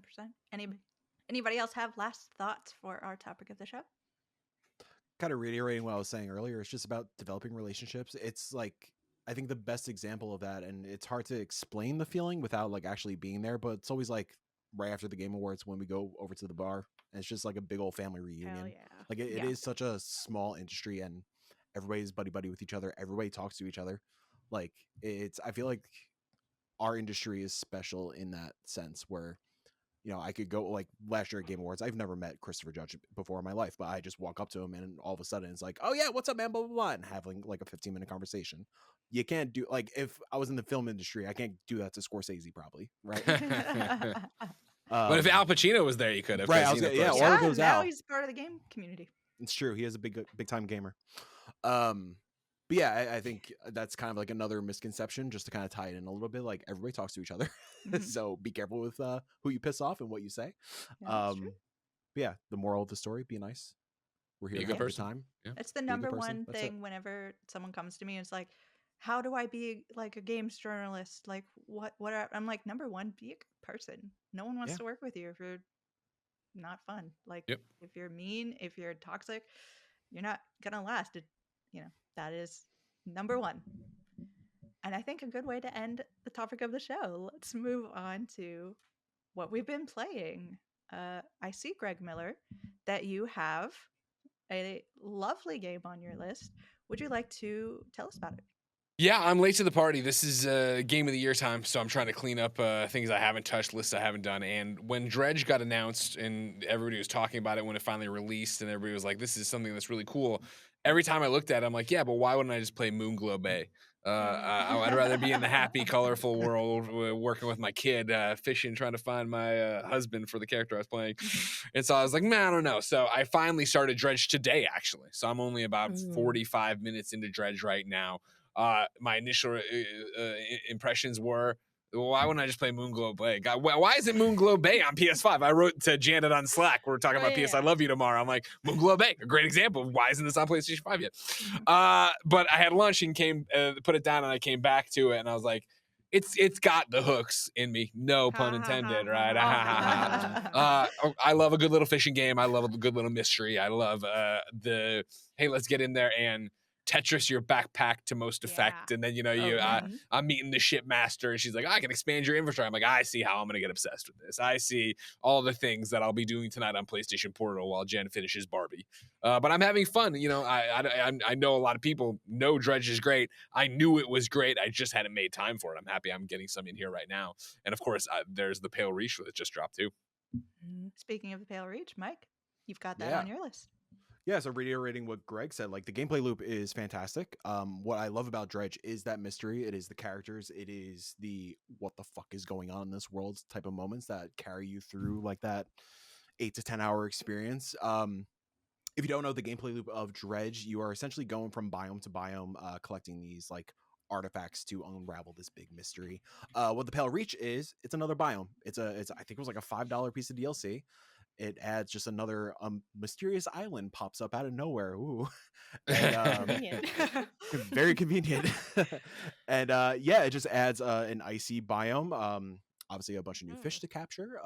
Anybody else have last thoughts for our topic of the show? Kind of reiterating what I was saying earlier, it's just about developing relationships. It's like, I think the best example of that, and it's hard to explain the feeling without like actually being there, but it's always like right after the Game Awards when we go over to the bar and it's just like a big old family reunion. Hell yeah. Like it is such a small industry and everybody's buddy with each other. Everybody talks to each other. Like I feel like our industry is special in that sense where, you know, I could go like last year at Game Awards. I've never met Christopher Judge before in my life, but I just walk up to him and all of a sudden it's like, oh yeah, what's up, man? Blah, blah, blah. And having like a 15-minute conversation. You can't do like, if I was in the film industry, I can't do that to Scorsese probably. Right. But if Al Pacino was there, you could have. Right. Or goes now Al. he's part of the game community. It's true. He is a big time gamer. But yeah, I think that's kind of like another misconception just to kind of tie it in a little bit. Like everybody talks to each other. So be careful with who you piss off and what you say. Yeah, But yeah, the moral of the story, be nice. We're here to have a good time. Yeah. It's the Be a good number person. one That's thing whenever someone comes to me and it's like, how do I be like a games journalist? Like I'm like, number one, be a good person. No one wants to work with you if you're not fun. Like if you're mean, if you're toxic, you're not gonna last. You know, that is number one. And I think a good way to end the topic of the show, let's move on to what we've been playing. I see, Greg Miller, that you have a lovely game on your list. Would you like to tell us about it? Yeah, I'm late to the party. This is game of the year time, so I'm trying to clean up things I haven't touched, lists I haven't done. And when Dredge got announced and everybody was talking about it when it finally released and everybody was like, this is something that's really cool. Every time I looked at it, I'm like, yeah, but why wouldn't I just play Moonglow Bay? I'd rather be in the happy, colorful world working with my kid, fishing, trying to find my husband for the character I was playing. And so I was like, man, I don't know. So I finally started Dredge today, actually. So I'm only about 45 minutes into Dredge right now. My initial impressions were, why wouldn't I just play Moonglow Bay? God, why is it Moonglow Bay on PS5? I wrote to Janet on Slack. We're talking about PS I Love You tomorrow. I'm like, Moonglow Bay, a great example of why isn't this on PlayStation 5 yet? But I had lunch and came, put it down, and I came back to it, and I was like, it's got the hooks in me. No pun intended, right? I love a good little fishing game. I love a good little mystery. I love hey, let's get in there and Tetris your backpack to most effect, and then you I'm meeting the shipmaster, and she's like, I can expand your inventory. I'm like, I see how I'm gonna get obsessed with this. I see all the things that I'll be doing tonight on PlayStation Portal while Jen finishes Barbie. But I'm having fun. I know a lot of people know Dredge is great. I knew it was great. I just hadn't made time for it. I'm happy I'm getting some in here right now. And of course, there's the Pale Reach that just dropped too. Speaking of the Pale Reach, Mike, you've got that Yeah. on your list. Yeah, so reiterating what Greg said, like the gameplay loop is fantastic. What I love about Dredge is that mystery. It is the characters. It is the what the fuck is going on in this world type of moments that carry you through like that 8 to 10 hour experience. If you don't know the gameplay loop of Dredge, you are essentially going from biome to biome, collecting these like artifacts to unravel this big mystery. What the Pale Reach is, it's another biome. It's I think it was like a $5 piece of DLC. It adds just another mysterious island pops up out of nowhere. Ooh, and, Convenient. very convenient. And it just adds an icy biome. Obviously, a bunch of new fish to capture.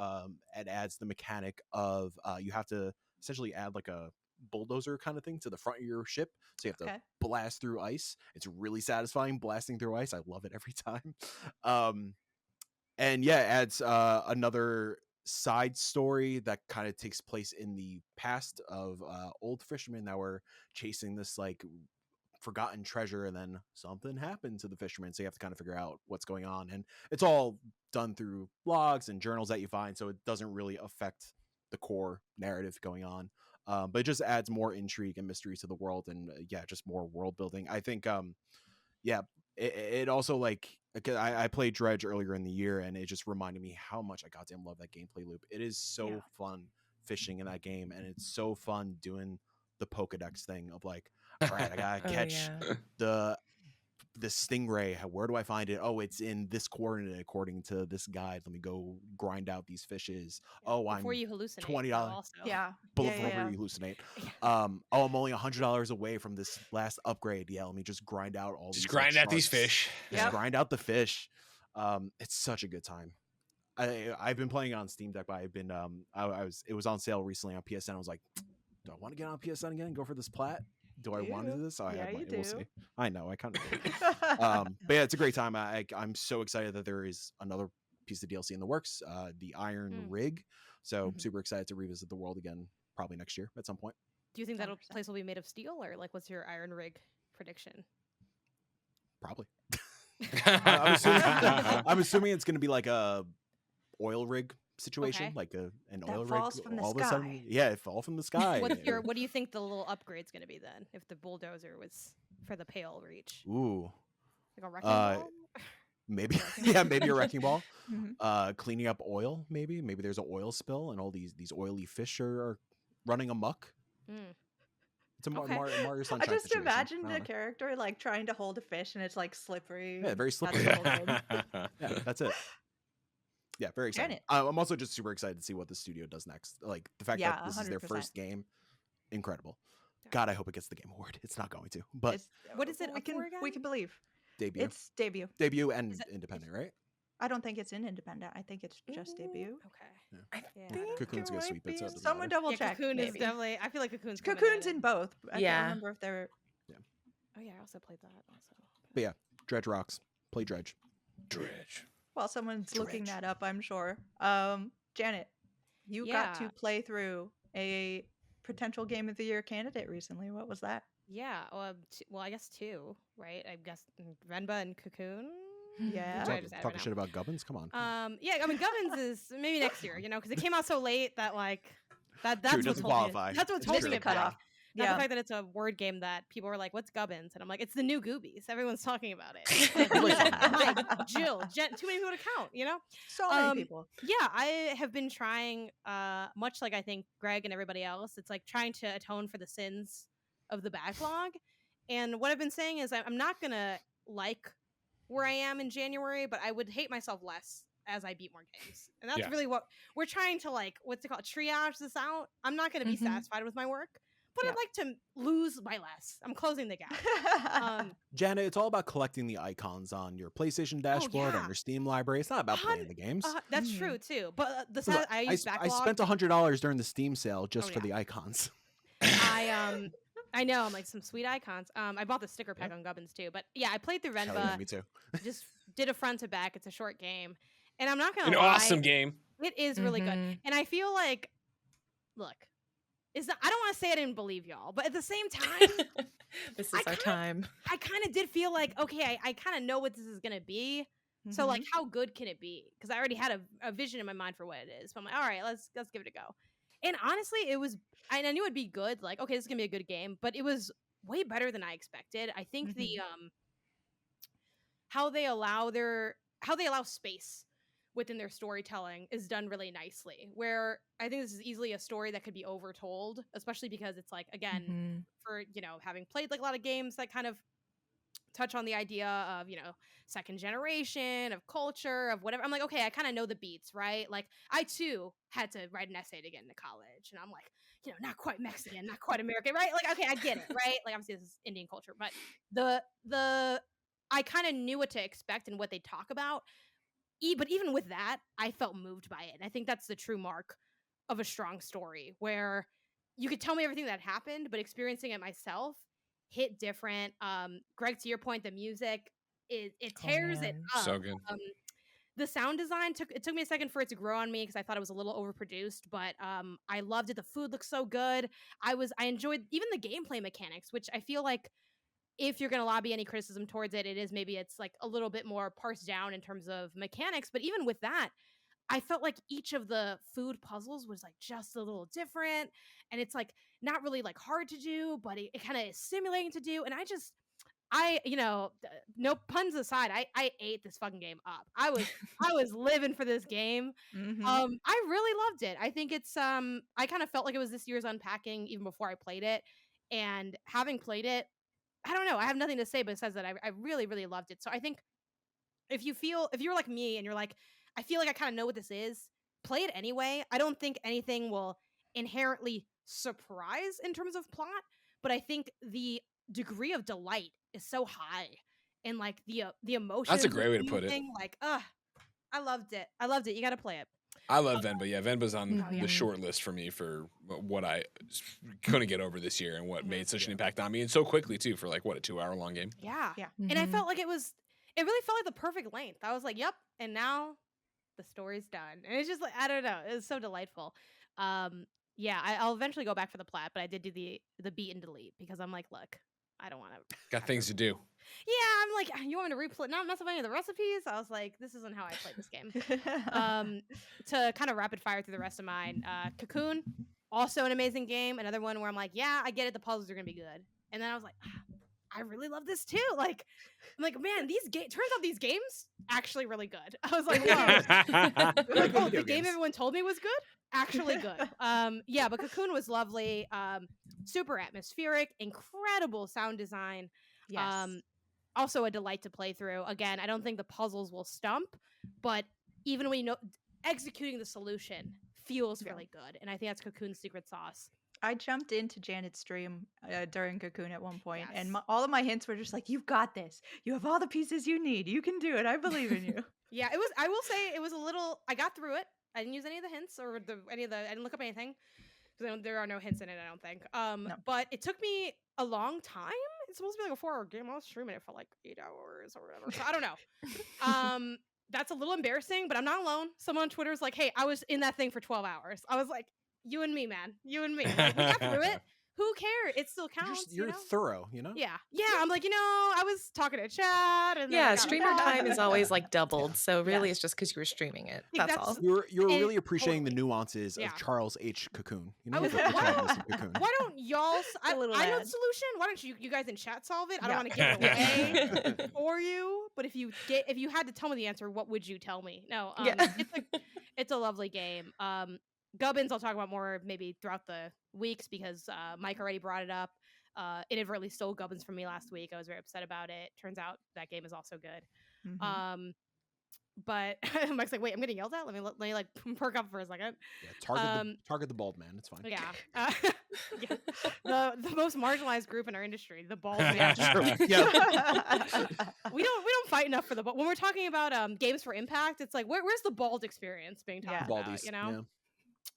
It adds the mechanic of you have to essentially add like a bulldozer kind of thing to the front of your ship, so you have to blast through ice. It's really satisfying blasting through ice. I love it every time. And yeah, it adds another side story that kind of takes place in the past of old fishermen that were chasing this like forgotten treasure, and then something happened to the fishermen, so you have to kind of figure out what's going on. And it's all done through blogs and journals that you find, so it doesn't really affect the core narrative going on. But it just adds more intrigue and mystery to the world, and just more world building. I think it also like I played Dredge earlier in the year, and it just reminded me how much I goddamn love that gameplay loop. It is so fun fishing in that game, and it's so fun doing the Pokedex thing of like, all right, I gotta catch the stingray. Where do I find it? Oh, it's in this coordinate according to this guide. Let me go grind out these fishes. Oh, Before I'm you hallucinate. $20. Also. Before you hallucinate. Oh, I'm only $100 away from this last upgrade. Yeah, let me just grind out all these. Grind out these fish. Just grind out the fish. It's such a good time. I've been playing it on Steam Deck, but I've been it was on sale recently on PSN. I was like, do I want to get on PSN again and go for this plat? Do I want to do this? So I had money. We'll see. I know, I kind of do. But yeah, it's a great time. I'm so excited that there is another piece of DLC in the works, the Iron Rig. So super excited to revisit the world again, probably next year at some point. Do you think that place will be made of steel, or like what's your Iron Rig prediction? Probably. I'm assuming it's going to be like a oil rig situation, like an oil falls rig from the all sky. of a sudden. Yeah, it falls from the sky. What do you think the little upgrade's going to be then, if the bulldozer was for the Pale Reach? Ooh. Like a wrecking ball? Maybe maybe a wrecking ball. Cleaning up oil, maybe there's an oil spill and all these oily fish are running amok. It's a Mario Sunshine I just situation. imagined the character like trying to hold a fish, and it's like slippery. Yeah, very slippery. Yeah, that's it. Yeah, very excited. I'm also just super excited to see what the studio does next. Like the fact that this is their first game, incredible. God, I hope it gets the Game Award. It's not going to, but what is it? We can believe debut. It's debut and independent, right? I don't think it's in independent. I think it's just debut. Okay. I think Cocoon's gonna sweep it. So someone double check. Cocoon is definitely. I feel like Cocoon's in both. I can't remember if they're. Yeah. Oh yeah, I also played that. Also. But yeah, Dredge rocks. Play Dredge. Dredge. While someone's looking that up, I'm sure. Janet, you got to play through a potential Game of the Year candidate recently. What was that? Yeah. Well, I guess two, right? I guess Venba and Cocoon. Yeah. Talking shit about Gubbins? Come on. Yeah, I mean Gubbins is maybe next year, because it came out so late that like that's True, what's doesn't holding qualify. it. That's what's holding it back. The fact that it's a word game that people are like, "What's Gubbins?" And I'm like, "It's the new Goobies. Everyone's talking about it." Jill, Jen, too many people to count, So many people. Yeah, I have been trying, much like I think Greg and everybody else. It's like trying to atone for the sins of the backlog. And what I've been saying is I'm not gonna like where I am in January, but I would hate myself less as I beat more games. And that's really what we're trying to triage this out. I'm not going to be satisfied with my work, but I'd like to lose by less. I'm closing the gap. Janet, it's all about collecting the icons on your PlayStation dashboard, on your Steam library. It's not about playing the games. That's true too. But I spent $100 during the Steam sale just for the icons. I know, I'm like some sweet icons. I bought the sticker pack on Gubbins too, but yeah, I played through Hell yeah, Venba. me too. Just did a front to back. It's a short game, and I'm not An gonna lie, awesome game. it is really good. Mhm. And I feel like, look, I don't want to say I didn't believe y'all, but at the same time, This is I our kinda- time. I kind of did feel like, okay, I kind of know what this is gonna be. So like, how good can it be? Because I already had a vision in my mind for what it is. But I'm like, all right, let's give it a go. And honestly, it was. I knew it'd be good. Like, okay, this is gonna be a good game, but it was way better than I expected. I think the how they allow space within their storytelling is done really nicely. Where I think this is easily a story that could be overtold, especially because it's like, again, Mhm. for having played like a lot of games that kind of touch on the idea of second generation of culture of whatever. I'm like, okay, I kind of know the beats, right? Like I too had to write an essay to get into college, and I'm like, not quite Mexican, not quite American, right? Like, okay, I get it, right? Like obviously this is Indian culture, but the I kind of knew what to expect and what they talk about. But even with that, I felt moved by it. And I think that's the true mark of a strong story, where you could tell me everything that happened, but experiencing it myself hit different. Greg, to your point, the music it tears it man. up. So good. The sound design took me a second for it to grow on me because I thought it was a little overproduced, but I loved it. The food looked so good. I enjoyed even the gameplay mechanics, which I feel like if you're going to lobby any criticism towards it, it's like a little bit more parsed down in terms of mechanics. But even with that, I felt like each of the food puzzles was like just a little different, and it's like not really like hard to do, but it kind of is stimulating to do. And no puns aside, I ate this fucking game up. I was living for this game. I really loved it. I think it's I kind of felt like it was this year's unpacking even before I played it, and having played it, I don't know. I have nothing to say besides that I really, really loved it. So I think if you're like me and you're like, I feel like I kind of know what this is, play it anyway. I don't think anything will inherently surprise in terms of plot, but I think the degree of delight is so high, and like the emotion. That's a great way to put it. Like, I loved it. I loved it. You got to play it. I love Venba. Yeah, Venba's on yeah. the short list for me for what I couldn't get over this year and what made such an impact on me, and so quickly too, for like what, a 2-hour long game. Yeah. Yeah. And I felt like it really felt like the perfect length. I was like, yep, and now the story's done. And it's just like, I don't know, it was so delightful. Yeah, I'll eventually go back for the plat, but I did do the beat and delete because I'm like, look, I don't want to. Got things to do. Yeah, I'm like, you want me to replay, not mess up any of the recipes? I was like, this isn't how I play this game. To kind of rapid fire through the rest of mine, Cocoon, also an amazing game. Another one where I'm like, yeah, I get it, the puzzles are gonna be good. And then I was like, I really love this too. Like, I'm like, man, turns out these games actually really good. I was like, whoa. The game everyone told me was good, actually good. Yeah, but Cocoon was lovely. Super atmospheric, incredible sound design. Yes. Also a delight to play through. Again, I don't think the puzzles will stump, but even when executing the solution feels really good. And I think that's Cocoon's secret sauce. I jumped into Janet's stream during Cocoon at one point, Yes. and all of my hints were just like, "You've got this. You have all the pieces you need. You can do it. I believe in you." Yeah, it was. I will say it was a little. I got through it. I didn't use any of the hints or I didn't look up anything because there are no hints in it. I don't think. No. But it took me a long time. It's supposed to be like a 4-hour game. I was streaming it for like 8 hours or whatever. So I don't know. That's a little embarrassing, but I'm not alone. Someone on Twitter is like, "Hey, I was in that thing for 12 hours." I was like, "You and me, man. You and me. Like, we got through it. Who cares? It still counts." You're thorough, you know? Yeah. I'm like, I was talking to chat, and then I Yeah, got streamer back. time is always like doubled. So really it's just because you were streaming it. Yeah, That's all. You're It- really appreciating the totally. nuances Yeah. of Charles H. Cocoon. You I know, was the like, protagonist of Cocoon. Why don't y'all? I little know the ad. solution. Why don't you guys in chat solve it? I Yeah. don't want to give it away for you. But if you had to tell me the answer, what would you tell me? No, Yeah. it's a lovely game. Gubbins, I'll talk about more maybe throughout the weeks because Mike already brought it up. Inadvertently stole Gubbins from me last week. I was very upset about it. Turns out that game is also good. Mhm. But Mike's like, wait, I'm getting yelled at. Let me like perk up for a second. Yeah, target the bald man. It's fine. Yeah. Yeah. The most marginalized group in our industry, the bald man. Yeah, true. Yeah. We don't fight enough for the bald. When we're talking about games for impact, it's like where's the bald experience being talked Yeah. about? Baldies. You know. Yeah.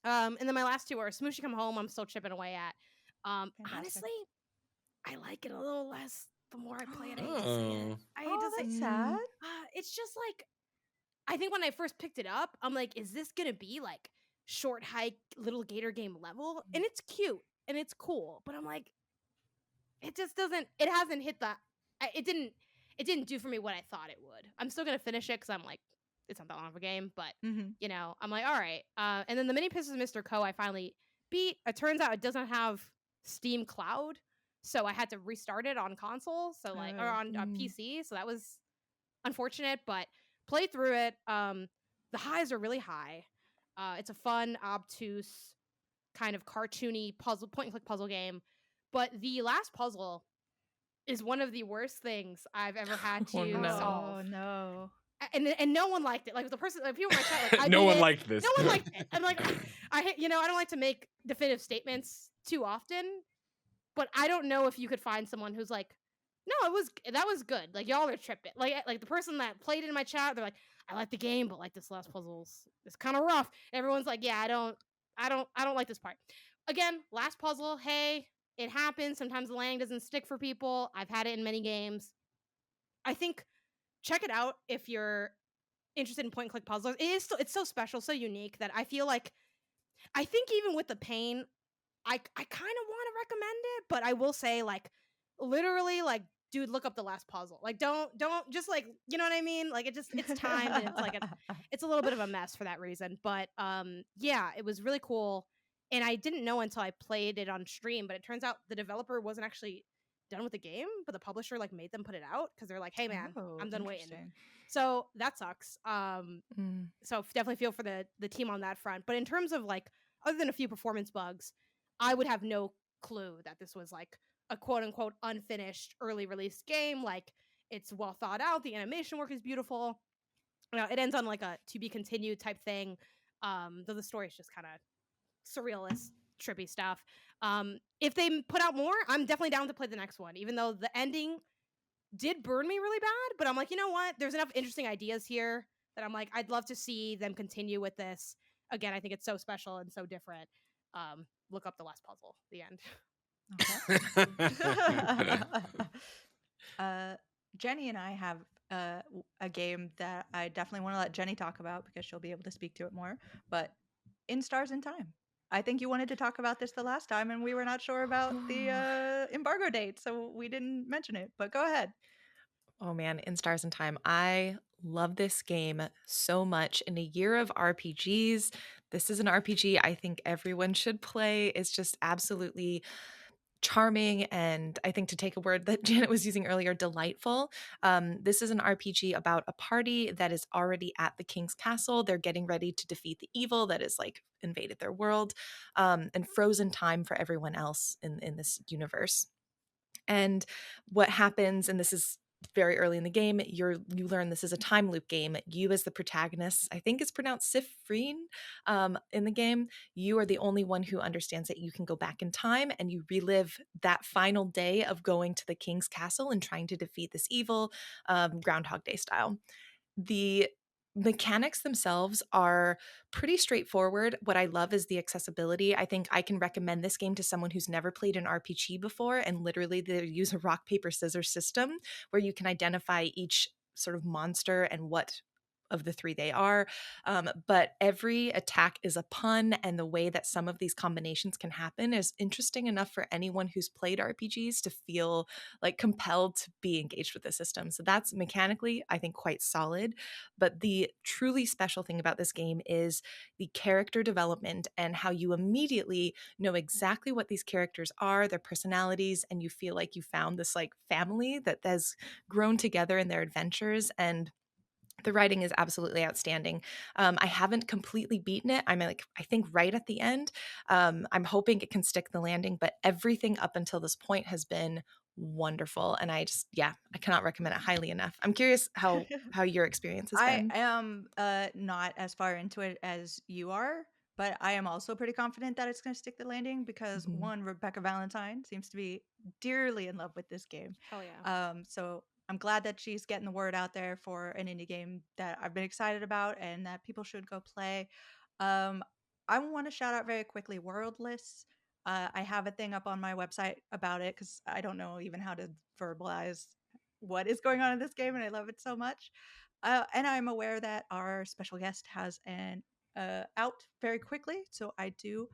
And then my last two are Smooshy Come Home. I'm still chipping away at. Fantastic. Honestly, I like it a little less the more I play it. I hate to say Oh. it. I hate to say that's sad. it's just like, I think when I first picked it up, I'm like, is this gonna be like short hike little gator game level? And it's cute and it's cool, but I'm like, it just doesn't. It hasn't hit the. It didn't. It didn't do for me what I thought it would. I'm still gonna finish it because I'm like, it's not that long of a game, but you know, I'm like, all right. And then the mini pieces of Mr. Co. I finally beat. It turns out it doesn't have Steam Cloud, so I had to restart it on console. So like, or on PC. So that was unfortunate, but played through it. The highs are really high. It's a fun, obtuse, kind of cartoony puzzle, point and click puzzle game. But the last puzzle is one of the worst things I've ever had to solve. Oh no. And no one liked it. Like the person, like people in my chat, like I No beat one it. liked this. No one liked it. I'm like, I don't like to make definitive statements too often, but I don't know if you could find someone who's like, no, that was good. Like y'all are tripping. Like the person that played it in my chat, they're like, I like the game, but like this last puzzle's it's kind of rough. Everyone's like, yeah, I don't like this part. Again, last puzzle, hey, it happens. Sometimes the landing doesn't stick for people. I've had it in many games. I think check it out if you're interested in point and click puzzles. It's so special, so unique that I feel like I think even with the pain, I kind of want to recommend it, but I will say like literally like dude, look up the last puzzle. Like don't just like, you know what I mean? Like it's time and it's like it's a little bit of a mess for that reason, but yeah, it was really cool. And I didn't know until I played it on stream, but it turns out the developer wasn't actually done with the game, but the publisher like made them put it out because they're like, hey man, I'm done waiting. So that sucks. So definitely feel for the team on that front. But in terms of like, other than a few performance bugs, I would have no clue that this was like a quote unquote unfinished early release game. Like it's well thought out. The animation work is beautiful. You know, it ends on like a to be continued type thing. Though the story is just kind of surrealist, trippy stuff. If they put out more, I'm definitely down to play the next one, even though the ending did burn me really bad. But I'm like, you know what? There's enough interesting ideas here that I'm like, I'd love to see them continue with this. Again, I think it's so special and so different. Look up the last puzzle, the end. Jenny and I have a game that I definitely want to let Jenny talk about because she'll be able to speak to it more. But In Stars in Time. I think you wanted to talk about this the last time, and we were not sure about the embargo date, so we didn't mention it. But go ahead. Oh man, In Stars in Time. I love this game so much. In a year of RPGs, this is an RPG I think everyone should play. It's just absolutely charming, and I think, to take a word that Janet was using earlier, delightful. This is an RPG about a party that is already at the king's castle. They're getting ready to defeat the evil that is like invaded their world, and frozen time for everyone else in this universe. And what happens, and this is very early in the game, you learn this is a time loop game. You, as the protagonist, I think it's pronounced Sifreen in the game, you are the only one who understands that you can go back in time and you relive that final day of going to the king's castle and trying to defeat this evil, Groundhog Day style. The mechanics themselves are pretty straightforward. What I love is the accessibility. I think I can recommend this game to someone who's never played an RPG before, and literally they use a rock, paper, scissors system where you can identify each sort of monster and what of the three they are. But every attack is a pun, and the way that some of these combinations can happen is interesting enough for anyone who's played RPGs to feel like compelled to be engaged with the system. So that's mechanically, I think, quite solid. But the truly special thing about this game is the character development and how you immediately know exactly what these characters are, their personalities, and you feel like you found this like family that has grown together in their adventures. And the writing is absolutely outstanding. I haven't completely beaten it. I'm like, I think right at the end. I'm hoping it can stick the landing, but everything up until this point has been wonderful. And I cannot recommend it highly enough. I'm curious how your experience has been. I am not as far into it as you are, but I am also pretty confident that it's going to stick the landing because one, Rebecca Valentine seems to be dearly in love with this game. Hell yeah. So I'm glad that she's getting the word out there for an indie game that I've been excited about and that people should go play. I want to shout out very quickly Worldless. I have a thing up on my website about it because I don't know even how to verbalize what is going on in this game, and I love it so much. And I'm aware that our special guest has an out very quickly, so I do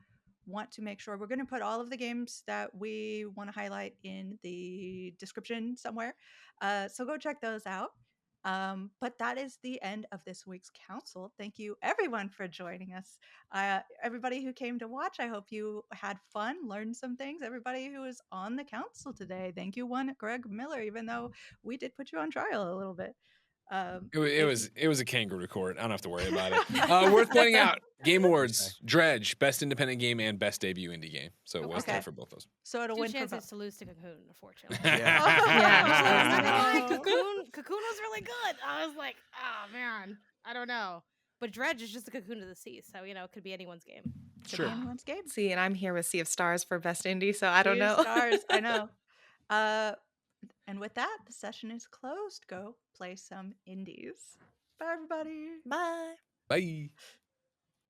want to make sure we're going to put all of the games that we want to highlight in the description somewhere. So go check those out. But that is the end of this week's council. Thank you everyone for joining us. Everybody who came to watch, I hope you had fun, learned some things. Everybody who was on the council today, thank you, one Greg Miller, even though we did put you on trial a little bit. It was a kangaroo court. I don't have to worry about it. Worth pointing out, Game Awards, Dredge, Best Independent Game and Best Debut Indie Game. So it was there for both those. So it'll Two win for chances both. to lose to Cocoon, unfortunately. Yeah. Cocoon was really good. I was like, oh man, I don't know. But Dredge is just a Cocoon to the sea, so it could be anyone's game. Could Sure. be anyone's game. See, and I'm here with Sea of Stars for Best Indie, so I don't Sea of know. Stars, I know. And with that, the session is closed. Go play some indies. Bye, everybody. Bye. Bye.